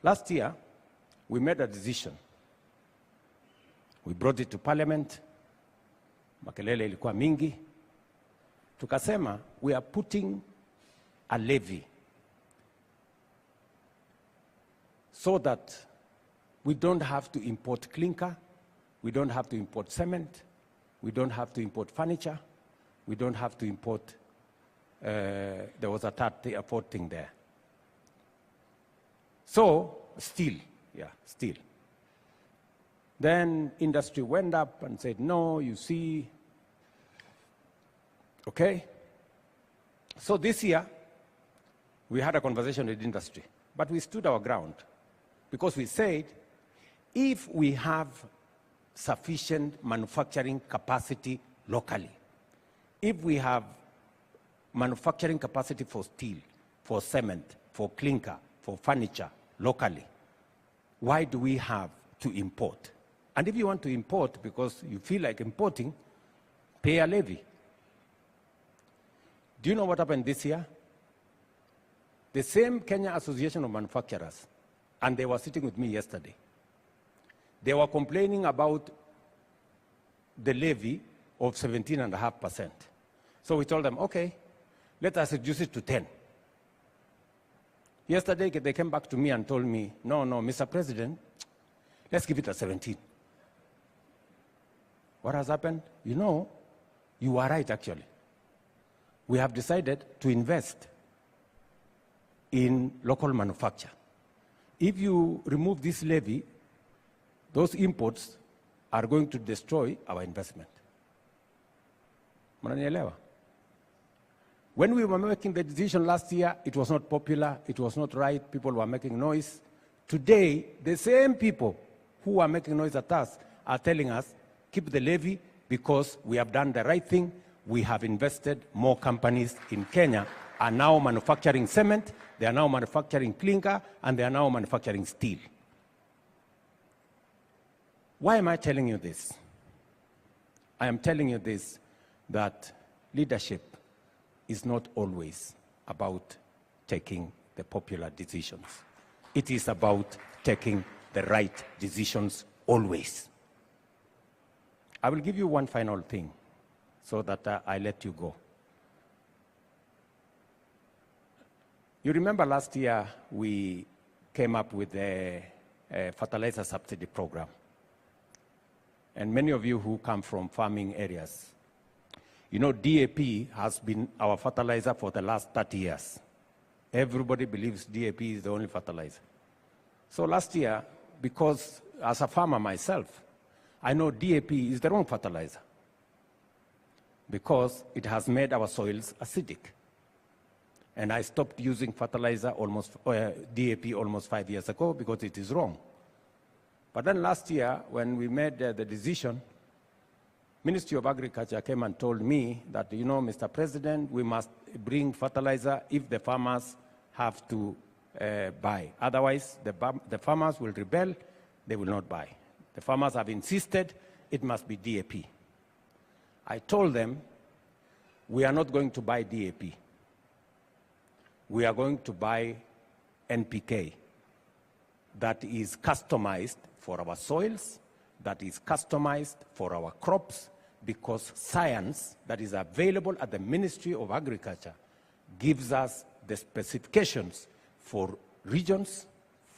Last year, we made a decision. We brought it to Parliament. Makelele ilikuwa mingi. Tukasema, we are putting a levy so that we don't have to import clinker, we don't have to import cement, we don't have to import furniture, we don't have to import, there was a fourth thing there. So, steel. Then industry went up and said, no, you see, okay. So this year, we had a conversation with industry, but we stood our ground because we said, if we have sufficient manufacturing capacity locally, if we have manufacturing capacity for steel, for cement, for clinker, for furniture locally, why do we have to import? And if you want to import because you feel like importing, pay a levy. Do you know what happened this year? The same Kenya Association of Manufacturers, and they were sitting with me yesterday, they were complaining about the levy of 17.5%. So we told them, okay, let us reduce it to 10. Yesterday, they came back to me and told me, no, Mr. President, let's give it a 17. What has happened? You know, you are right, actually. We have decided to invest in local manufacture. If you remove this levy, those imports are going to destroy our investment. Mnanielewa? When we were making the decision last year, it was not popular, it was not right, people were making noise. Today, the same people who are making noise at us are telling us, keep the levy because we have done the right thing. We have invested. More companies in Kenya are now manufacturing cement, they are now manufacturing clinker, and they are now manufacturing steel. Why am I telling you this? I am telling you this, that leadership is not always about taking the popular decisions. It is about taking the right decisions always. I will give you one final thing so that I let you go. You remember last year we came up with a fertilizer subsidy program. And many of you who come from farming areas, you know DAP has been our fertilizer for the last 30 years. Everybody believes DAP is the only fertilizer. So last year, because as a farmer myself, I know DAP is the wrong fertilizer because it has made our soils acidic. And I stopped using fertilizer DAP almost 5 years ago because it is wrong. But then last year, when we made the decision, Ministry of Agriculture came and told me that, you know, Mr. President, we must bring fertilizer if the farmers have to buy. Otherwise, the farmers will rebel, they will not buy. The farmers have insisted it must be DAP. I told them, we are not going to buy DAP. We are going to buy NPK that is customized for our soils, that is customized for our crops, because science that is available at the Ministry of Agriculture gives us the specifications for regions,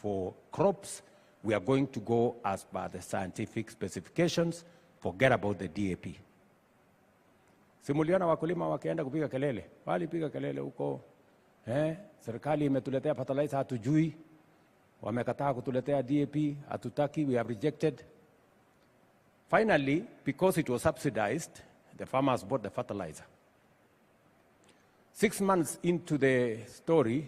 for crops. We are going to go as per the scientific specifications. Forget about the DAP. Simuliana wakulima wakienda kupiga kelele. Walipiga kelele huko. Serikali imetuletea fertilizer hatujui. Wamekataa kutuletea DAP, hatutaki, we have rejected. Finally, because it was subsidized, the farmers bought the fertilizer. 6 months into the story,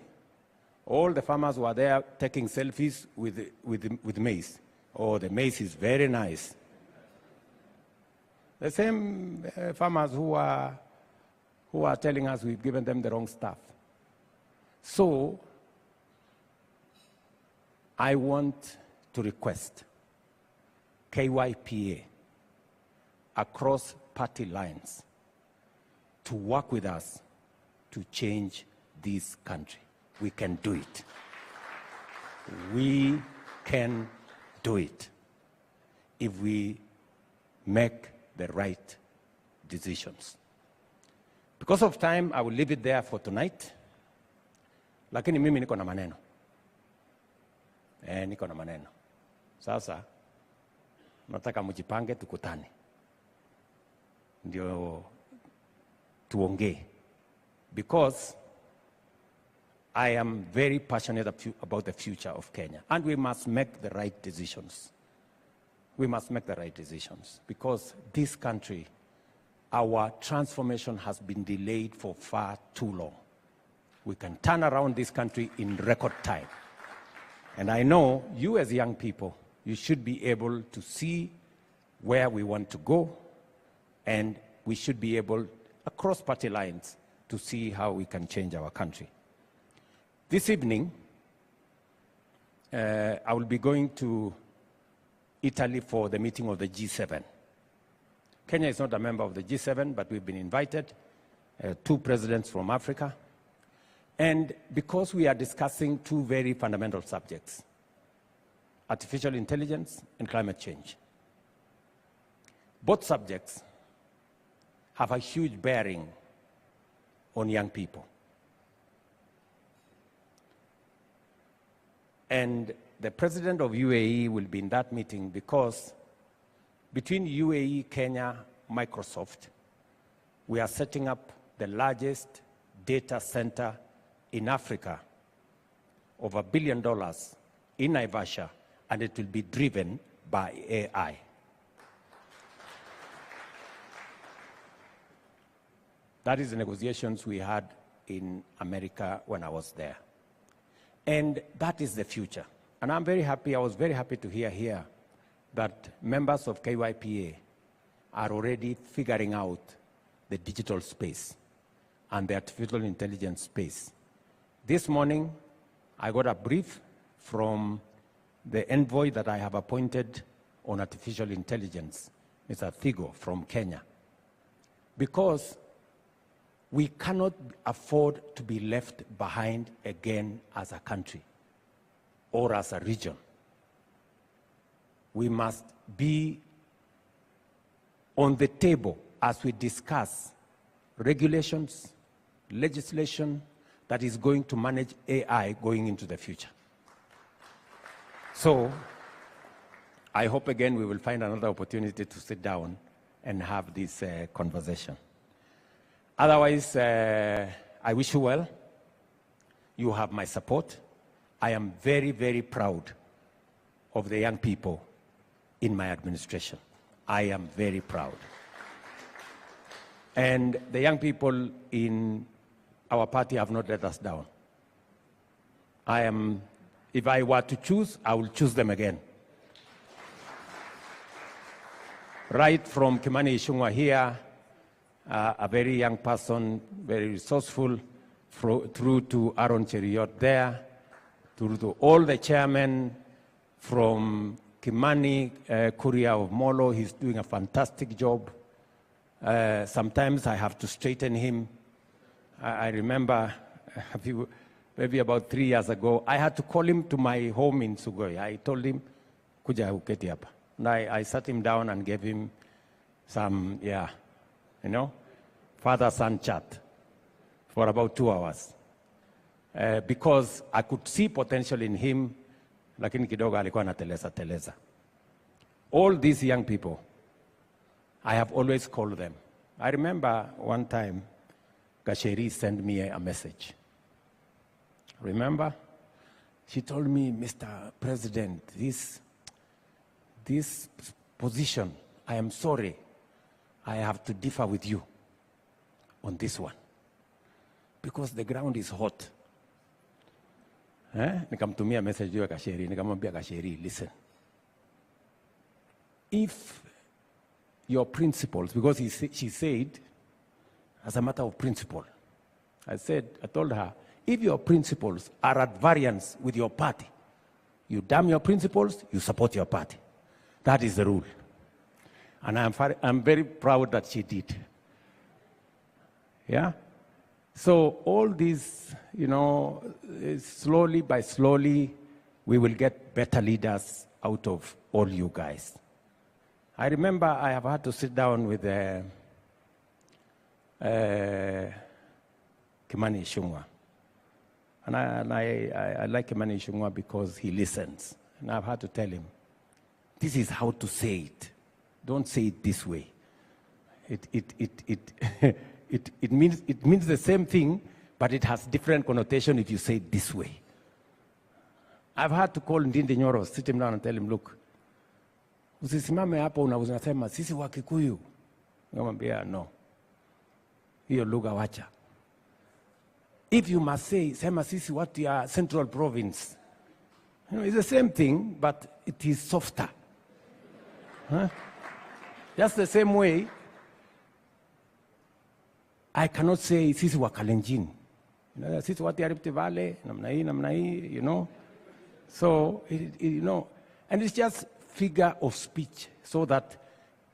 all the farmers were there taking selfies with maize. Oh, the maize is very nice. The same farmers who are telling us we've given them the wrong stuff. So, I want to request KYPA across party lines to work with us to change this country. We can do it. We can do it if we make the right decisions. Because of time, I will leave it there for tonight. Lakini mimi niko na maneno. Niko na maneno. Sasa, nataka mjipange tukutane. Ndio tuongee. Because I am very passionate about the future of Kenya. And we must make the right decisions. We must make the right decisions. Because this country, our transformation has been delayed for far too long. We can turn around this country in record time. And I know you as young people, you should be able to see where we want to go, and we should be able, across party lines, to see how we can change our country. This evening, I will be going to Italy for the meeting of the G7. Kenya is not a member of the G7, but we've been invited, 2 presidents from Africa. And because we are discussing 2 very fundamental subjects, artificial intelligence and climate change. Both subjects have a huge bearing on young people. And the president of UAE will be in that meeting because between UAE, Kenya, Microsoft, we are setting up the largest data center in Africa of $1 billion in Naivasha, and it will be driven by AI. That is the negotiations we had in America when I was there. And that is the future. And I'm very happy, I was very happy to hear here that members of KYPA are already figuring out the digital space and the artificial intelligence space. This morning, I got a brief from the envoy that I have appointed on artificial intelligence, Mr. Thigo from Kenya, because we cannot afford to be left behind again as a country or as a region. We must be on the table as we discuss regulations, legislation that is going to manage AI going into the future. So I hope again we will find another opportunity to sit down and have this conversation. Otherwise, I wish you well. You have my support. I am very, very proud of the young people in my administration. I am very proud. And the young people in our party have not let us down. If I were to choose, I will choose them again. Right from Kimani Ichung'wah here, a very young person, very resourceful, through to Aaron Cheriot there, through to all the chairmen, from Kimani Kuria of Molo. He's doing a fantastic job. Sometimes I have to straighten him. I remember maybe about 3 years ago, I had to call him to my home in Sugoi. I told him, kuja uketi hapa. And I sat him down and gave him some, father-son chat for about 2 hours. Because I could see potential in him, lakini kidogo alikuwa anateleza. All these young people, I have always called them. I remember one time, Gachagua sent me a message. Remember? She told me, Mr. President, this position, I am sorry, I have to differ with you on this one, because the ground is hot. Nikamtumia message juu ya Gachagua, nikamwambia Gachagua, listen. If your principles, because she said, as a matter of principle, I told her, if your principles are at variance with your party, you damn your principles, you support your party. That is the rule. And I'm very proud that she did. Yeah? So all these, slowly by slowly, we will get better leaders out of all you guys. I remember I have had to sit down with Kimani Ichung'wah. And I like Kimani Ichung'wah because he listens. And I've had to tell him, this is how to say it. Don't say it this way. It means the same thing, but it has different connotation if you say it this way. I've had to call Ndindi Nyoro, sit him down and tell him, look, usisimame hapo unasema sisi wa Kikuyu. Nikamwambia no. Hiyo lugha wacha. If you must say, sema sisi watu ya Central Province. It's the same thing, but it is softer. Huh? Just the same way, I cannot say sisi wa Kalenjin. Sisi watu ya Rift Valley, namna hii, So, and it's just figure of speech so that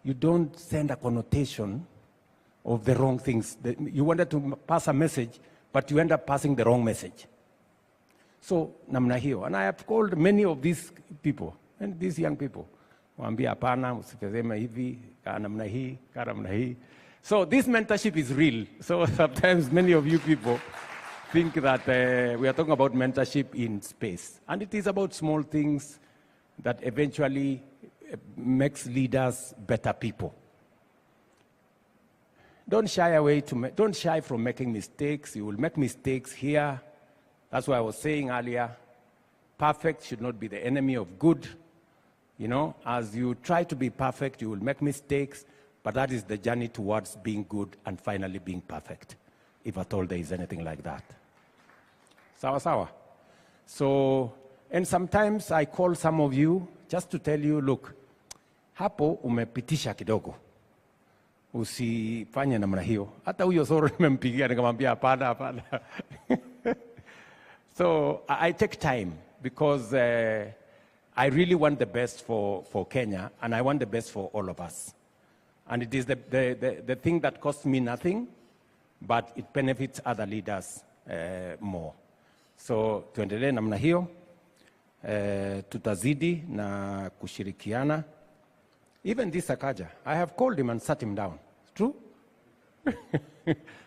you don't send a connotation of the wrong things. You wanted to pass a message, but you end up passing the wrong message. So, namna hiyo. And I have called many of these people, and these young people. Waambia hapana, usifezema hivi, namna hii. So this mentorship is real. So sometimes many of you people think that we are talking about mentorship in space. And it is about small things that eventually makes leaders better people. Don't shy from making mistakes. You will make mistakes here. That's why I was saying earlier, perfect should not be the enemy of good. You know, as you try to be perfect, you will make mistakes, but that is the journey towards being good and finally being perfect, if at all there is anything like that. Sawa sawa. So, and sometimes I call some of you just to tell you, look, hapo umepitisha kidogo. Usifanye namna hiyo. Hata huyo soro nimempigia nikamwambia hapana hapana. So I take time because I really want the best for Kenya, and I want the best for all of us. And it is the thing that costs me nothing, but it benefits other leaders more. So tuendelee namna hiyo, tutazidi na kushirikiana. Even this Sakaja, I have called him and sat him down. It's true?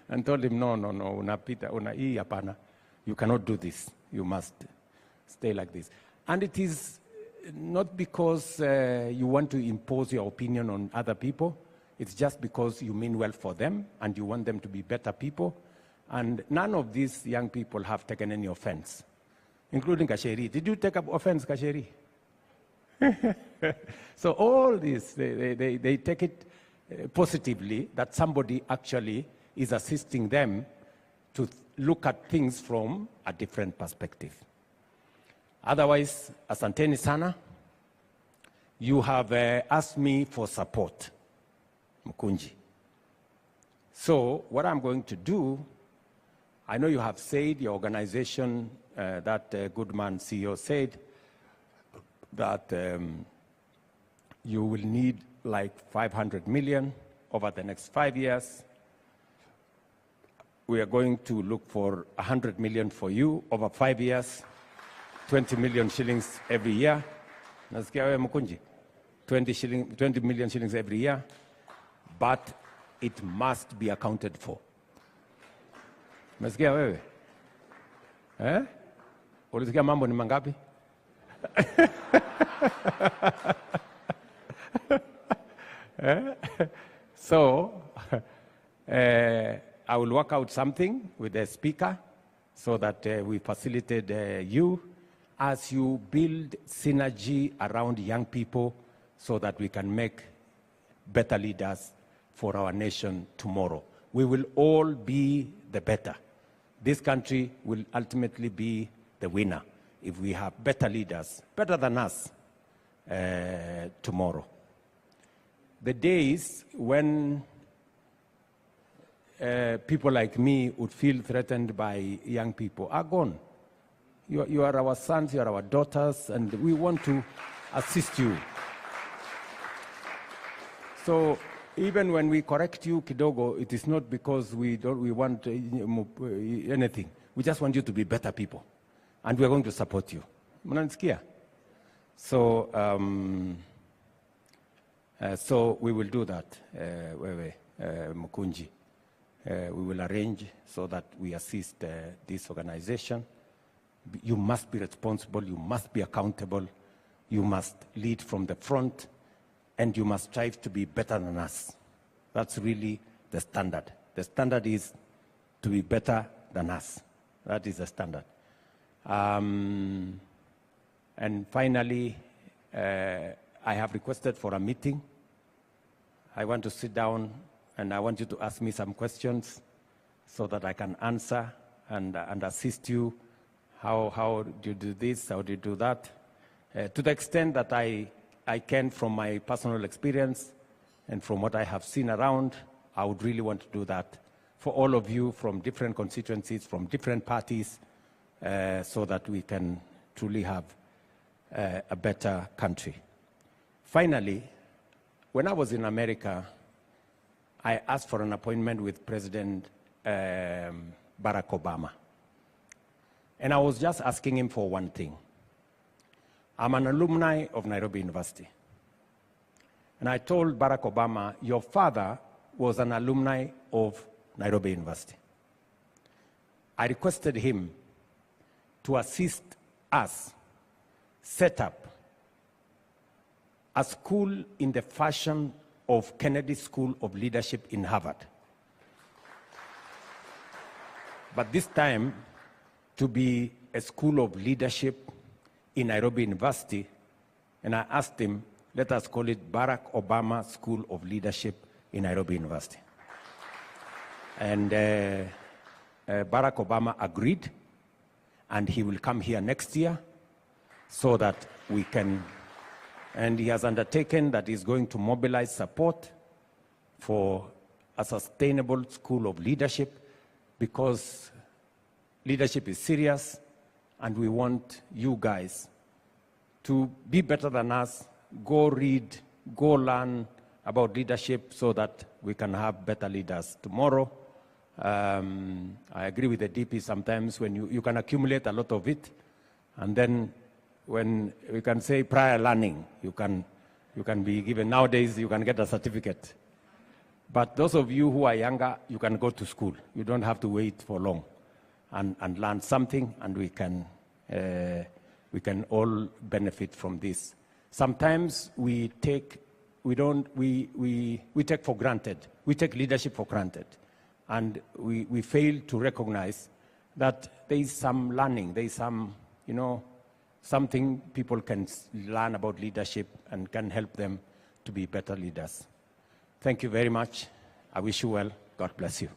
And told him, no, unapita, hii hapana. You cannot do this. You must stay like this. And it is not because you want to impose your opinion on other people. It's just because you mean well for them and you want them to be better people. And none of these young people have taken any offense, including Kasheri. Did you take up offense, Kasheri? So all this, they take it positively that somebody actually is assisting them to look at things from a different perspective. Otherwise, asanteni sana. You have asked me for support, Mkunji. So what I'm going to do, I know you have said, your organization, that good man CEO said, that you will need like 500 million over the next 5 years. We are going to look for 100 million for you over 5 years, 20 million shillings every year. Nasikia wewe Mkunji? 20 million shillings every year, but it must be accounted for. Nasikia wewe? Ulisikia mambo ni mangapi? So, I will work out something with the speaker so that we facilitate you as you build synergy around young people so that we can make better leaders for our nation tomorrow. We will all be the better. This country will ultimately be the winner if we have better leaders, better than us, tomorrow. The days when people like me would feel threatened by young people are gone. You are our sons, you are our daughters, and we want to assist you. So even when we correct you kidogo, it is not because we want anything. We just want you to be better people. And we are going to support you. Mnanisikia? So, so we will do that, Mkunji. We will arrange so that we assist this organization. You must be responsible, you must be accountable, you must lead from the front, and you must strive to be better than us. That's really the standard. The standard is to be better than us. That is the standard. And finally, I have requested for a meeting. I want to sit down and I want you to ask me some questions so that I can answer and assist you. How do you do this? How do you do that? To the extent that I can from my personal experience and from what I have seen around, I would really want to do that for all of you from different constituencies, from different parties, so that we can truly have a better country. Finally, when I was in America, I asked for an appointment with President Barack Obama. And I was just asking him for one thing. I'm an alumni of Nairobi University. And I told Barack Obama, your father was an alumni of Nairobi University. I requested him to assist us set up a school in the fashion of Kennedy School of Leadership in Harvard. But this time, to be a school of leadership in Nairobi University, and I asked him, let us call it Barack Obama School of Leadership in Nairobi University. And Barack Obama agreed, and he will come here next year so that we can, and he has undertaken that he's going to mobilize support for a sustainable school of leadership, because leadership is serious, and we want you guys to be better than us. Go read, go learn about leadership so that we can have better leaders tomorrow. I agree with the DP sometimes when you can accumulate a lot of it, and then when we can say prior learning, you can be given, nowadays you can get a certificate. But those of you who are younger, you can go to school. You don't have to wait for long and learn something, and we can all benefit from this. Sometimes we take for granted, we take leadership for granted, and we fail to recognize that there is some learning, there is some, something people can learn about leadership and can help them to be better leaders. Thank you very much. I wish you well. God bless you.